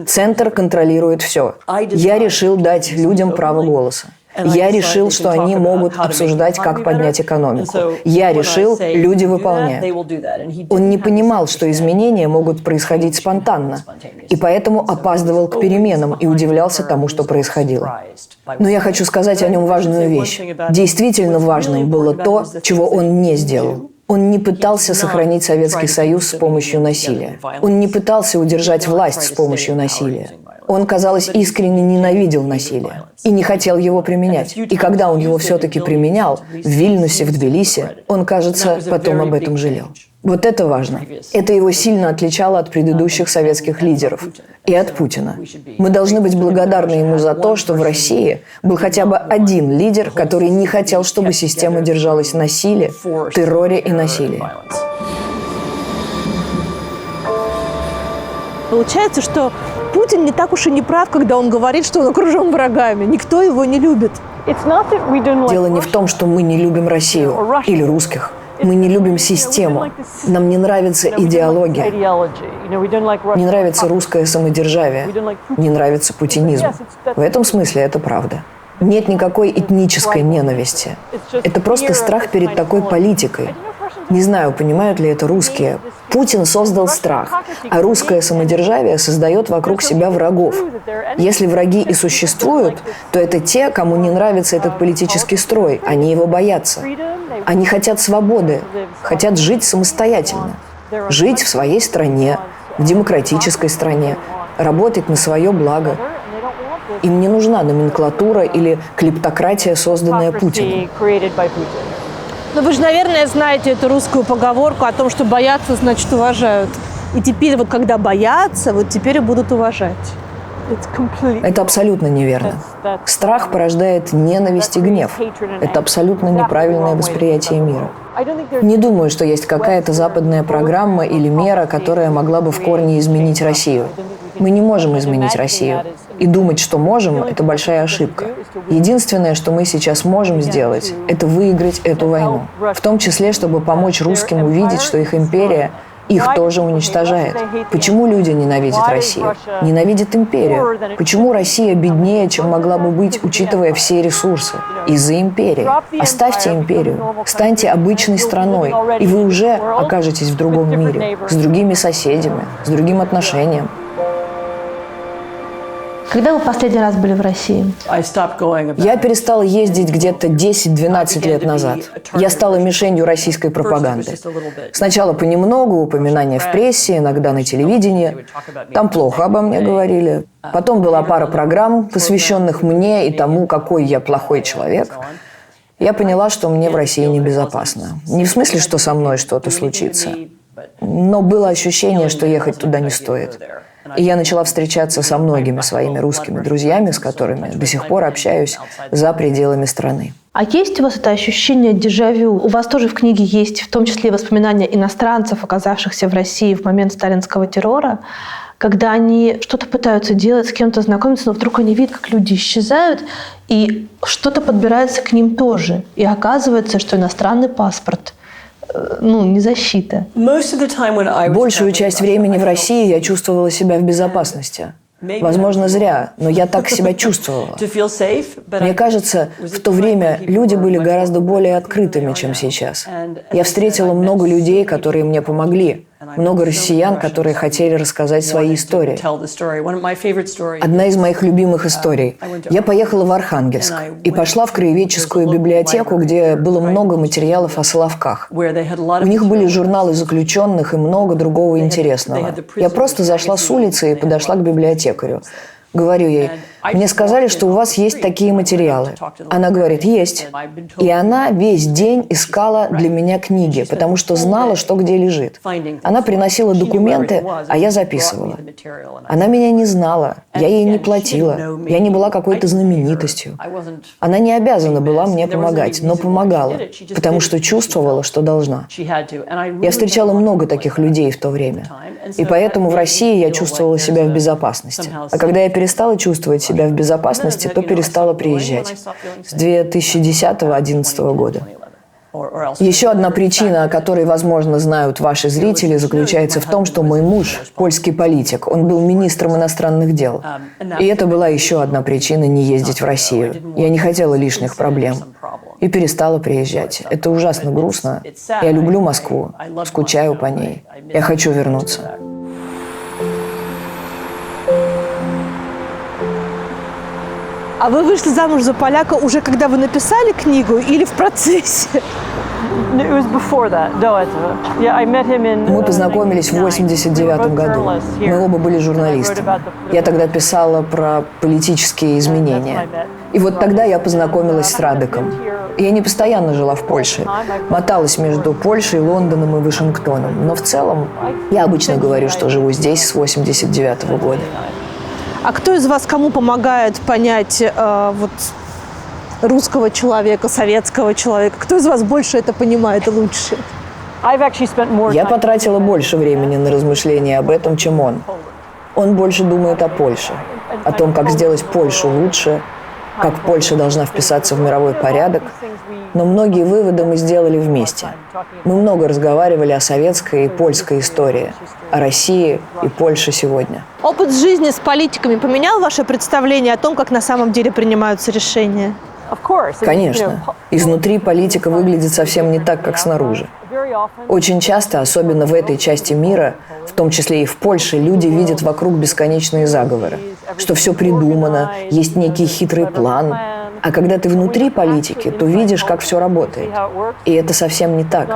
Центр контролирует все. Я решил дать людям право голоса. Я решил, что они могут обсуждать, как поднять экономику. Я решил, люди выполняют. Он не понимал, что изменения могут происходить спонтанно, и поэтому опаздывал к переменам и удивлялся тому, что происходило. Но я хочу сказать о нем важную вещь. Действительно важным было то, чего он не сделал. Он не пытался сохранить Советский Союз с помощью насилия. Он не пытался удержать власть с помощью насилия. Он, казалось, искренне ненавидел насилие и не хотел его применять. И когда он его все-таки применял, в Вильнюсе, в Тбилиси, он, кажется, потом об этом жалел. Вот это важно. Это его сильно отличало от предыдущих советских лидеров и от Путина. Мы должны быть благодарны ему за то, что в России был хотя бы один лидер, который не хотел, чтобы система держалась на силе, терроре и насилии.
Получается, что Путин не так уж и не прав, когда он говорит, что он окружен врагами. Никто его не любит.
Дело не в том, что мы не любим Россию или русских. Мы не любим систему. Нам не нравится идеология. Не нравится русское самодержавие. Не нравится путинизм. В этом смысле это правда. Нет никакой этнической ненависти. Это просто страх перед такой политикой. Не знаю, понимают ли это русские. Путин создал страх, а русское самодержавие создает вокруг себя врагов. Если враги и существуют, то это те, кому не нравится этот политический строй. Они его боятся. Они хотят свободы, хотят жить самостоятельно. Жить в своей стране, в демократической стране, работать на свое благо. Им не нужна номенклатура или клептократия, созданная Путиным.
Но вы же, наверное, знаете эту русскую поговорку о том, что боятся, значит, уважают. И теперь вот когда боятся, вот теперь и будут уважать.
Это абсолютно неверно. Страх порождает ненависть и гнев. Это абсолютно неправильное восприятие мира. Не думаю, что есть какая-то западная программа или мера, которая могла бы в корне изменить Россию. Мы не можем изменить Россию. И думать, что можем, это большая ошибка. Единственное, что мы сейчас можем сделать, это выиграть эту войну. В том числе, чтобы помочь русским увидеть, что их империя Их тоже уничтожает. Почему люди ненавидят Россию? Ненавидят империю. Почему Россия беднее, чем могла бы быть, учитывая все ресурсы? Из-за империи. Оставьте империю. Станьте обычной страной, и вы уже окажетесь в другом мире, с другими соседями, с другим отношением.
Когда вы последний раз были в России?
Я перестала ездить где-то 10-12 лет назад. Я стала мишенью российской пропаганды. Сначала понемногу, упоминания в прессе, иногда на телевидении. Там плохо обо мне говорили. Потом была пара программ, посвященных мне и тому, какой я плохой человек. Я поняла, что мне в России небезопасно. Не в смысле, что со мной что-то случится. Но было ощущение, что ехать туда не стоит. И я начала встречаться со многими своими русскими друзьями, с которыми до сих пор общаюсь за пределами страны.
А есть у вас это ощущение дежавю? У вас тоже в книге есть, в том числе, воспоминания иностранцев, оказавшихся в России в момент сталинского террора, когда они что-то пытаются делать, с кем-то знакомиться, но вдруг они видят, как люди исчезают, и что-то подбирается к ним тоже. И оказывается, что иностранный паспорт не защита.
Большую часть времени в России я чувствовала себя в безопасности. Возможно, зря, но я так себя чувствовала. Мне кажется, в то время люди были гораздо более открытыми, чем сейчас. Я встретила много людей, которые мне помогли. Много россиян, которые хотели рассказать свои истории. Одна из моих любимых историй. Я поехала в Архангельск и пошла в краеведческую библиотеку, где было много материалов о Соловках. У них были журналы заключенных и много другого интересного. Я просто зашла с улицы и подошла к библиотекарю. Говорю ей: мне сказали, что у вас есть такие материалы. Она говорит: есть. И она весь день искала для меня книги, потому что знала, что где лежит. Она приносила документы, а я записывала. Она меня не знала, я ей не платила, я не была какой-то знаменитостью. Она не обязана была мне помогать, но помогала, потому что чувствовала, что должна. Я встречала много таких людей в то время. И поэтому в России я чувствовала себя в безопасности. А когда я перестала чувствовать себя в безопасности, то перестала приезжать с 2010-2011 года. Еще одна причина, о которой, возможно, знают ваши зрители, заключается в том, что мой муж – польский политик. Он был министром иностранных дел. И это была еще одна причина не ездить в Россию. Я не хотела лишних проблем. И перестала приезжать. Это ужасно грустно. Я люблю Москву, скучаю по ней. Я хочу вернуться.
А вы вышли замуж за поляка уже когда вы написали книгу или в процессе?
Мы познакомились в 1989 году. Мы оба были журналистами. Я тогда писала про политические изменения. И вот тогда я познакомилась с Радеком. Я не постоянно жила в Польше. Моталась между Польшей, Лондоном и Вашингтоном. Но в целом я обычно говорю, что живу здесь с 1989 года.
А кто из вас кому помогает понять русского человека, советского человека? Кто из вас больше это понимает и лучше?
Я потратила больше времени на размышления об этом, чем он. Он больше думает о Польше, о том, как сделать Польшу лучше, как Польша должна вписаться в мировой порядок. Но многие выводы мы сделали вместе. Мы много разговаривали о советской и польской истории, о России и Польше сегодня.
Опыт жизни с политиками поменял ваше представление о том, как на самом деле принимаются решения?
Конечно. Изнутри политика выглядит совсем не так, как снаружи. Очень часто, особенно в этой части мира, в том числе и в Польше, люди видят вокруг бесконечные заговоры, что все придумано, есть некий хитрый план. А когда ты внутри политики, то видишь, как все работает. И это совсем не так.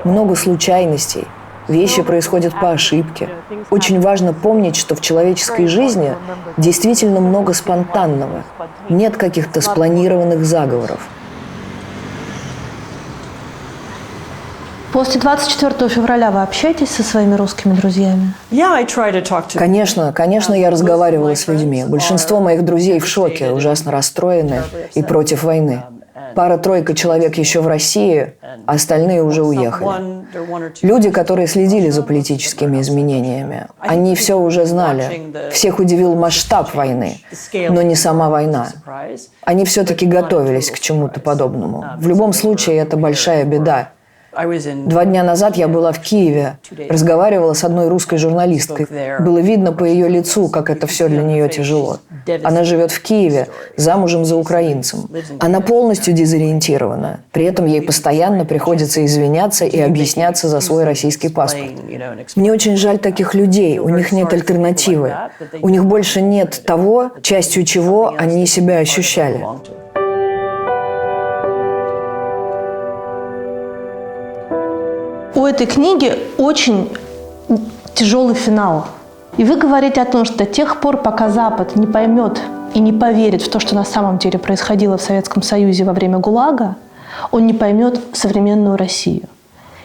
Много случайностей. Вещи происходят по ошибке. Очень важно помнить, что в человеческой жизни действительно много спонтанного. Нет каких-то спланированных заговоров.
После 24 февраля вы общаетесь со своими русскими друзьями?
Конечно, я разговаривала с людьми. Большинство моих друзей в шоке, ужасно расстроены и против войны. Пара-тройка человек еще в России, а остальные уже уехали. Люди, которые следили за политическими изменениями, они все уже знали. Всех удивил масштаб войны, но не сама война. Они все-таки готовились к чему-то подобному. В любом случае, это большая беда. 2 дня назад я была в Киеве, разговаривала с одной русской журналисткой. Было видно по ее лицу, как это все для нее тяжело. Она живет в Киеве, замужем за украинцем. Она полностью дезориентирована. При этом ей постоянно приходится извиняться и объясняться за свой российский паспорт. Мне очень жаль таких людей, у них нет альтернативы. У них больше нет того, частью чего они себя ощущали.
У этой книги очень тяжелый финал. И вы говорите о том, что до тех пор, пока Запад не поймет и не поверит в то, что на самом деле происходило в Советском Союзе во время ГУЛАГа, он не поймет современную Россию.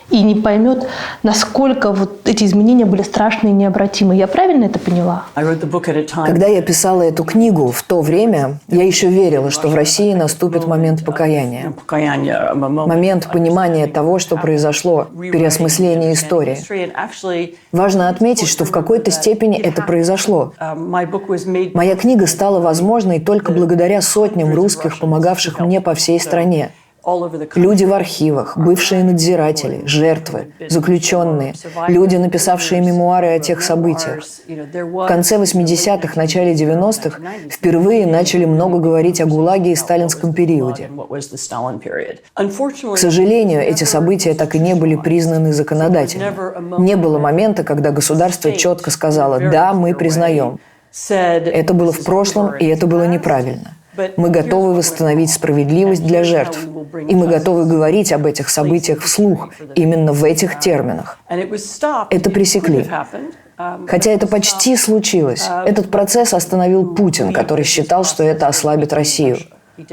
И не поймет, насколько вот эти изменения были страшны и необратимы. Я правильно это поняла?
Когда я писала эту книгу, в то время я еще верила, что в России наступит момент покаяния. Момент понимания того, что произошло, переосмысления истории. Важно отметить, что в какой-то степени это произошло. Моя книга стала возможной только благодаря сотням русских, помогавших мне по всей стране. Люди в архивах, бывшие надзиратели, жертвы, заключенные, люди, написавшие мемуары о тех событиях. В конце 80-х, начале 90-х впервые начали много говорить о ГУЛАГе и сталинском периоде. К сожалению, эти события так и не были признаны законодательно. Не было момента, когда государство четко сказало «да, мы признаем». Это было в прошлом, и это было неправильно. Мы готовы восстановить справедливость для жертв. И мы готовы говорить об этих событиях вслух, именно в этих терминах. Это пресекли. Хотя это почти случилось. Этот процесс остановил Путин, который считал, что это ослабит Россию.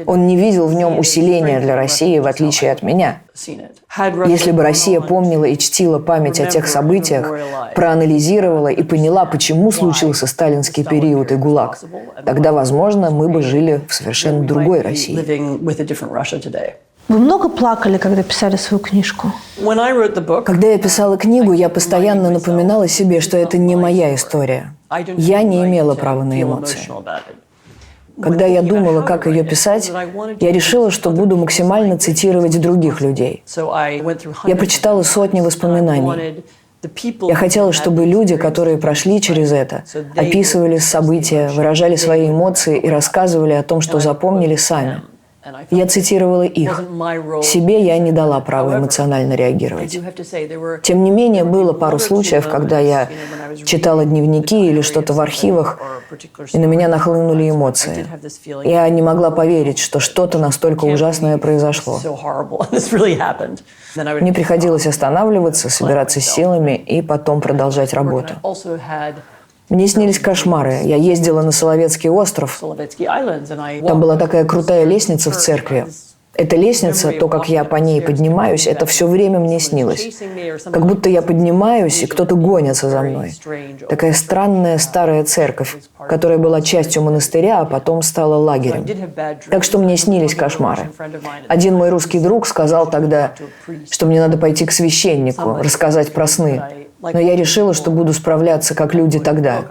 Он не видел в нем усиления для России, в отличие от меня. Если бы Россия помнила и чтила память о тех событиях, проанализировала и поняла, почему случился сталинский период и ГУЛАГ, тогда, возможно, мы бы жили в совершенно другой России.
Вы много плакали, когда писали свою книжку?
Когда я писала книгу, я постоянно напоминала себе, что это не моя история. Я не имела права на эмоции. Когда я думала, как ее писать, я решила, что буду максимально цитировать других людей. Я прочитала сотни воспоминаний. Я хотела, чтобы люди, которые прошли через это, описывали события, выражали свои эмоции и рассказывали о том, что запомнили сами. Я цитировала их. Себе я не дала права эмоционально реагировать. Тем не менее, было пару случаев, когда я читала дневники или что-то в архивах, и на меня нахлынули эмоции. Я не могла поверить, что что-то настолько ужасное произошло. Мне приходилось останавливаться, собираться с силами и потом продолжать работу. Мне снились кошмары. Я ездила на Соловецкий остров. Там была такая крутая лестница в церкви. Эта лестница, то, как я по ней поднимаюсь, это все время мне снилось. Как будто я поднимаюсь, и кто-то гонится за мной. Такая странная старая церковь, которая была частью монастыря, а потом стала лагерем. Так что мне снились кошмары. Один мой русский друг сказал тогда, что мне надо пойти к священнику, рассказать про сны. Но я решила, что буду справляться, как люди тогда.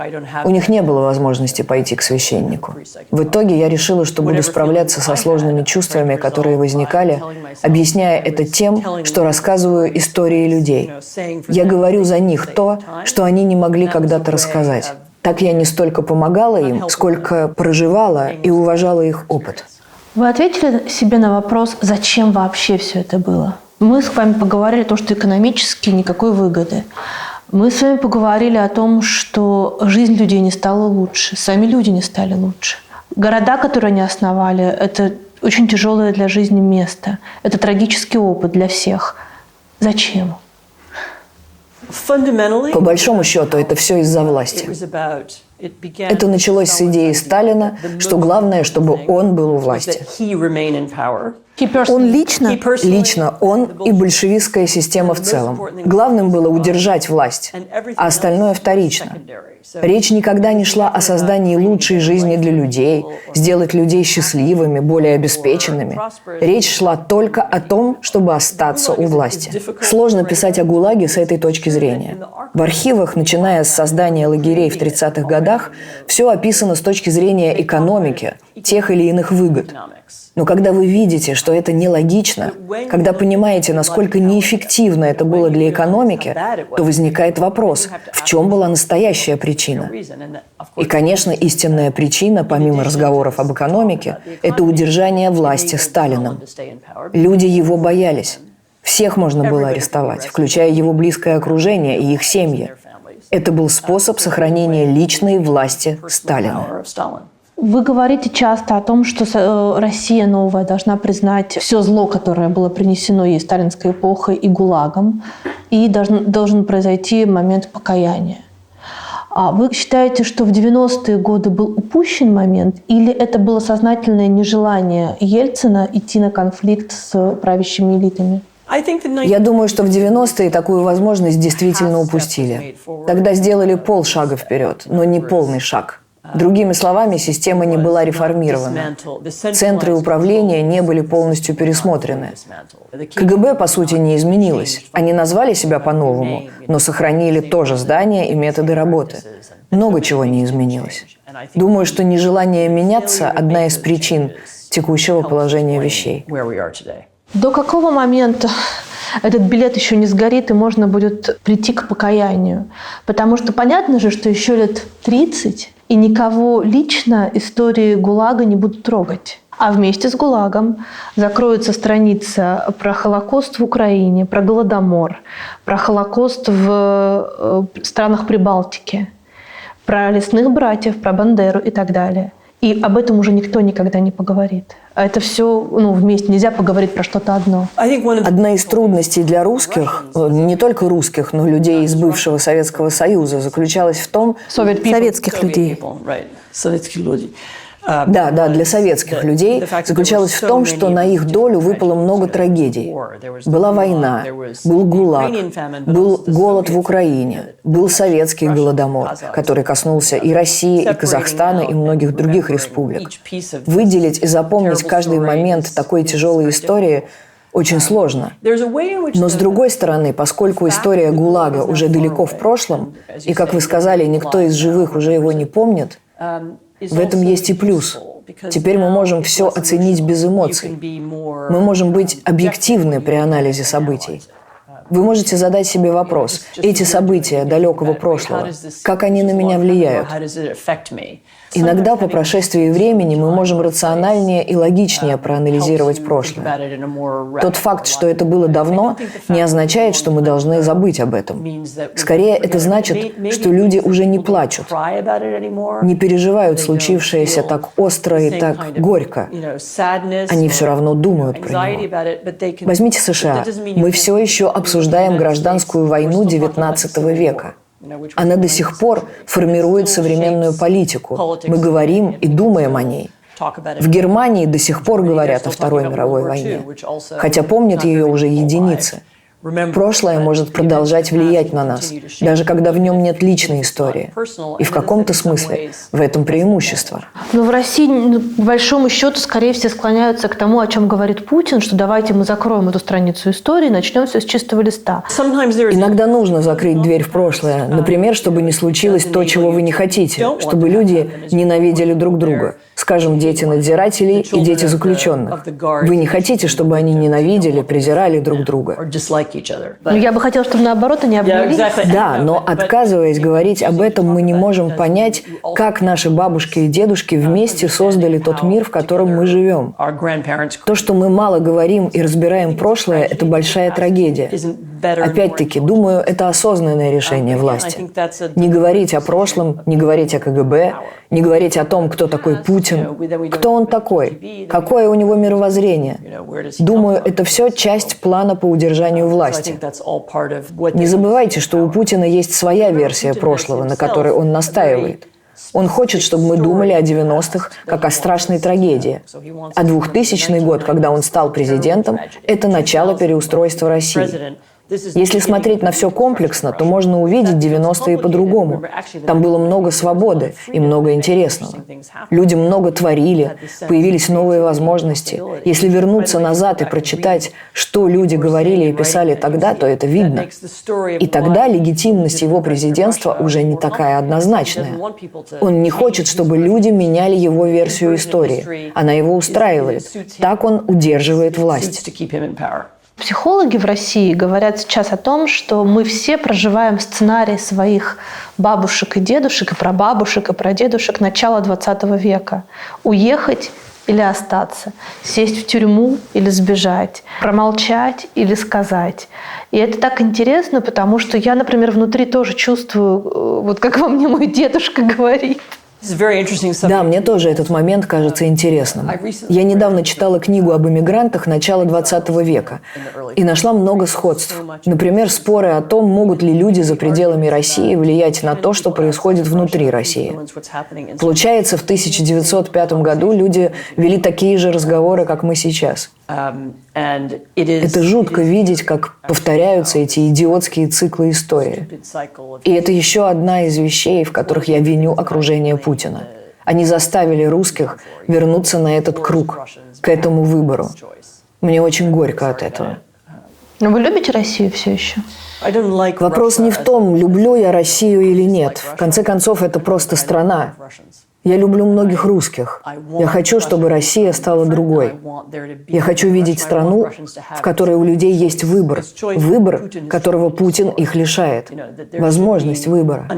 У них не было возможности пойти к священнику. В итоге я решила, что буду справляться со сложными чувствами, которые возникали, объясняя это тем, что рассказываю истории людей. Я говорю за них то, что они не могли когда-то рассказать. Так я не столько помогала им, сколько проживала и уважала их опыт.
Вы ответили себе на вопрос, зачем вообще все это было? Мы с вами поговорили о том, что экономически никакой выгоды. Мы с вами поговорили о том, что жизнь людей не стала лучше, сами люди не стали лучше. Города, которые они основали, это очень тяжелое для жизни место. Это трагический опыт для всех. Зачем?
По большому счету, это все из-за власти. Это началось с идеи Сталина, что главное, чтобы он был у власти. Он лично он и большевистская система в целом. Главным было удержать власть, а остальное вторично. Речь никогда не шла о создании лучшей жизни для людей, сделать людей счастливыми, более обеспеченными. Речь шла только о том, чтобы остаться у власти. Сложно писать о ГУЛАГе с этой точки зрения. В архивах, начиная с создания лагерей в 30-х годах, годах все описано с точки зрения экономики, тех или иных выгод. Но когда вы видите, что это нелогично, когда понимаете, насколько неэффективно это было для экономики, то возникает вопрос, в чем была настоящая причина? И, конечно, истинная причина, помимо разговоров об экономике, это удержание власти Сталиным. Люди его боялись. Всех можно было арестовать, включая его близкое окружение и их семьи. Это был способ сохранения личной власти Сталина.
Вы говорите часто о том, что Россия новая должна признать все зло, которое было принесено ей сталинской эпохой и ГУЛАГом, и должен произойти момент покаяния. А вы считаете, что в 90-е годы был упущен момент, или это было сознательное нежелание Ельцина идти на конфликт с правящими элитами?
Я думаю, что в 90-е такую возможность действительно упустили. Тогда сделали полшага вперед, но не полный шаг. Другими словами, система не была реформирована. Центры управления не были полностью пересмотрены. КГБ, по сути, не изменилось. Они назвали себя по-новому, но сохранили то же здание и методы работы. Много чего не изменилось. Думаю, что нежелание меняться – одна из причин текущего положения вещей.
До какого момента этот билет еще не сгорит, и можно будет прийти к покаянию? Потому что понятно же, что еще лет 30, и никого лично истории ГУЛАГа не будут трогать. А вместе с ГУЛАГом закроется страница про Холокост в Украине, про Голодомор, про Холокост в странах Прибалтики, про лесных братьев, про Бандеру и так далее. И об этом уже никто никогда не поговорит. А это все вместе. Нельзя поговорить про что-то одно.
Одна из трудностей для русских, не только русских, но людей из бывшего Советского Союза, заключалась в том,
Советских людей.
Да, для советских людей заключалась в том, что на их долю выпало много трагедий. Была война, был ГУЛАГ, был голод в Украине, был советский голодомор, который коснулся и России, и Казахстана, и многих других республик. Выделить и запомнить каждый момент такой тяжелой истории очень сложно. Но с другой стороны, поскольку история ГУЛАГа уже далеко в прошлом, и, как вы сказали, никто из живых уже его не помнит, в этом есть и плюс. Теперь мы можем все оценить без эмоций. Мы можем быть объективны при анализе событий. Вы можете задать себе вопрос: эти события далекого прошлого, как они на меня влияют? Иногда по прошествии времени мы можем рациональнее и логичнее проанализировать прошлое. Тот факт, что это было давно, не означает, что мы должны забыть об этом. Скорее, это значит, что люди уже не плачут, не переживают случившееся так остро и так горько. Они все равно думают про него. Возьмите США. Мы все еще обсуждаем гражданскую войну XIX века. Она до сих пор формирует современную политику. Мы говорим и думаем о ней. В Германии до сих пор говорят о Второй мировой войне, хотя помнят ее уже единицы. Прошлое может продолжать влиять на нас, даже когда в нем нет личной истории. И в каком-то смысле в этом преимущество.
Но в России, по большому счету, скорее все склоняются к тому, о чем говорит Путин, что давайте мы закроем эту страницу истории и начнем все с чистого листа.
Иногда нужно закрыть дверь в прошлое, например, чтобы не случилось то, чего вы не хотите, чтобы люди ненавидели друг друга. Скажем, дети надзирателей и дети заключенных. Вы не хотите, чтобы они ненавидели, презирали друг друга.
Но я бы хотела, чтобы наоборот они обнялись.
Да, но отказываясь говорить об этом, мы не можем понять, как наши бабушки и дедушки вместе создали тот мир, в котором мы живем. То, что мы мало говорим и разбираем прошлое, это большая трагедия. Опять-таки, думаю, это осознанное решение власти. Не говорить о прошлом, не говорить о КГБ, не говорить о том, кто такой Путин, кто он такой, какое у него мировоззрение. Думаю, это все часть плана по удержанию власти. Не забывайте, что у Путина есть своя версия прошлого, на которой он настаивает. Он хочет, чтобы мы думали о 90-х как о страшной трагедии. А 2000 год, когда он стал президентом, это начало переустройства России. Если смотреть на все комплексно, то можно увидеть 90-е по-другому. Там было много свободы и много интересного. Люди много творили, появились новые возможности. Если вернуться назад и прочитать, что люди говорили и писали тогда, то это видно. И тогда легитимность его президентства уже не такая однозначная. Он не хочет, чтобы люди меняли его версию истории. Она его устраивает. Так он удерживает власть.
Психологи в России говорят сейчас о том, что мы все проживаем сценарий своих бабушек и дедушек, и прабабушек, и прадедушек начала XX века. Уехать или остаться, сесть в тюрьму или сбежать, промолчать или сказать. И это так интересно, потому что я, например, внутри тоже чувствую, вот как во мне мой дедушка говорит.
Да, мне тоже этот момент кажется интересным. Я недавно читала книгу об иммигрантах начала 20 века и нашла много сходств. Например, споры о том, могут ли люди за пределами России влиять на то, что происходит внутри России. Получается, в 1905 году люди вели такие же разговоры, как мы сейчас. Это жутко видеть, как повторяются эти идиотские циклы истории. И это еще одна из вещей, в которых я виню окружение Путина. Они заставили русских вернуться на этот круг, к этому выбору. Мне очень горько от этого.
Но вы любите Россию все еще?
Вопрос не в том, люблю я Россию или нет. В конце концов, это просто страна. Я люблю многих русских. Я хочу, чтобы Россия стала другой. Я хочу видеть страну, в которой у людей есть выбор. Выбор, которого Путин их лишает. Возможность выбора.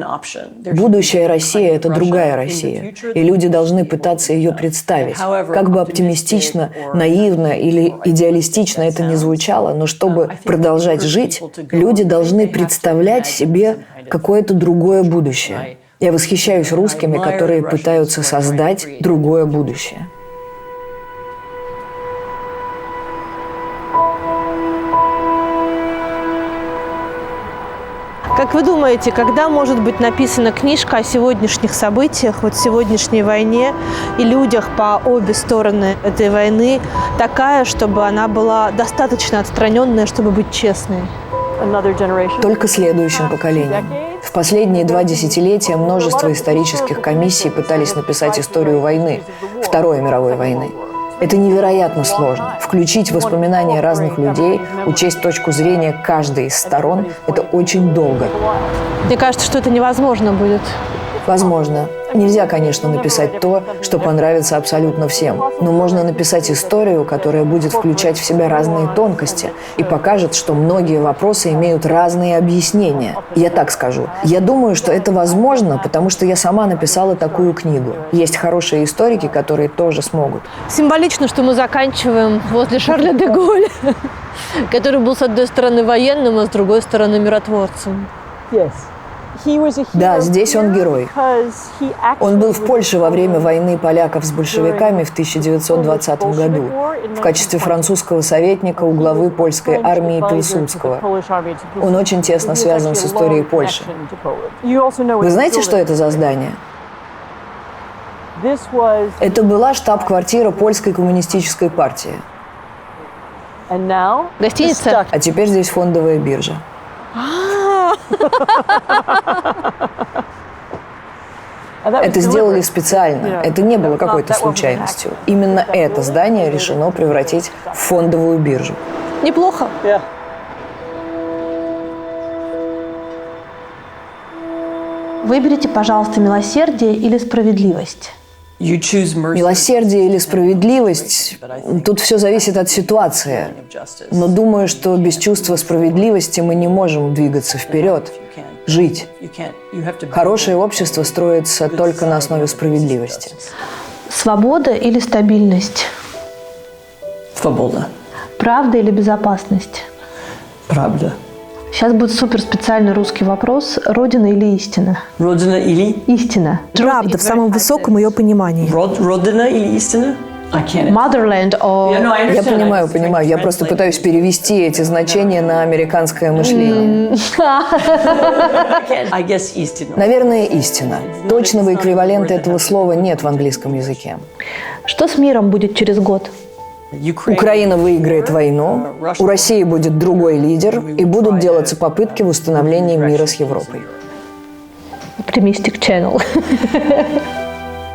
Будущая Россия – это другая Россия. И люди должны пытаться ее представить. Как бы оптимистично, наивно или идеалистично это ни звучало, но чтобы продолжать жить, люди должны представлять себе какое-то другое будущее. Я восхищаюсь русскими, которые пытаются создать другое будущее.
Как вы думаете, когда может быть написана книжка о сегодняшних событиях, вот сегодняшней войне и людях по обе стороны этой войны, такая, чтобы она была достаточно отстраненная, чтобы быть честной?
Только следующим поколением. В последние 2 десятилетия множество исторических комиссий пытались написать историю войны, Второй мировой войны. Это невероятно сложно. Включить воспоминания разных людей, учесть точку зрения каждой из сторон – это очень долго.
Мне кажется, что это невозможно будет.
Возможно. Нельзя, конечно, написать то, что понравится абсолютно всем. Но можно написать историю, которая будет включать в себя разные тонкости и покажет, что многие вопросы имеют разные объяснения. Я так скажу. Я думаю, что это возможно, потому что я сама написала такую книгу. Есть хорошие историки, которые тоже смогут.
Символично, что мы заканчиваем возле Шарля де Голля, который был, с одной стороны, военным, а с другой стороны, миротворцем.
Да, здесь он герой. Он был в Польше во время войны поляков с большевиками в 1920 году в качестве французского советника у главы польской армии Пилсудского. Он очень тесно связан с историей Польши. Вы знаете, что это за здание? Это была штаб-квартира польской коммунистической партии.
Гостиница?
А теперь здесь фондовая биржа. Это сделали специально. Это не было какой-то случайностью. Именно это здание решено превратить в фондовую биржу.
Неплохо. Выберите, пожалуйста, милосердие или справедливость.
Милосердие или справедливость – тут все зависит от ситуации. Но думаю, что без чувства справедливости мы не можем двигаться вперед, жить. Хорошее общество строится только на основе справедливости.
Свобода или стабильность?
Свобода.
Правда или безопасность?
Правда.
Сейчас будет супер специальный русский вопрос. Родина или истина?
Родина или?
Истина.
Правда в самом высоком ее понимании.
Родина или истина?
Motherland or...
Я понимаю. Я просто пытаюсь перевести эти значения на американское мышление.
Истина.
Наверное, истина. Точного эквивалента этого слова нет в английском языке.
Что с миром будет через год?
Украина выиграет войну, у России будет другой лидер, и будут делаться попытки в установлении мира с Европой.
Optimistic channel.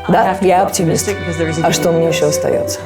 Да, я оптимист. А что мне еще остается?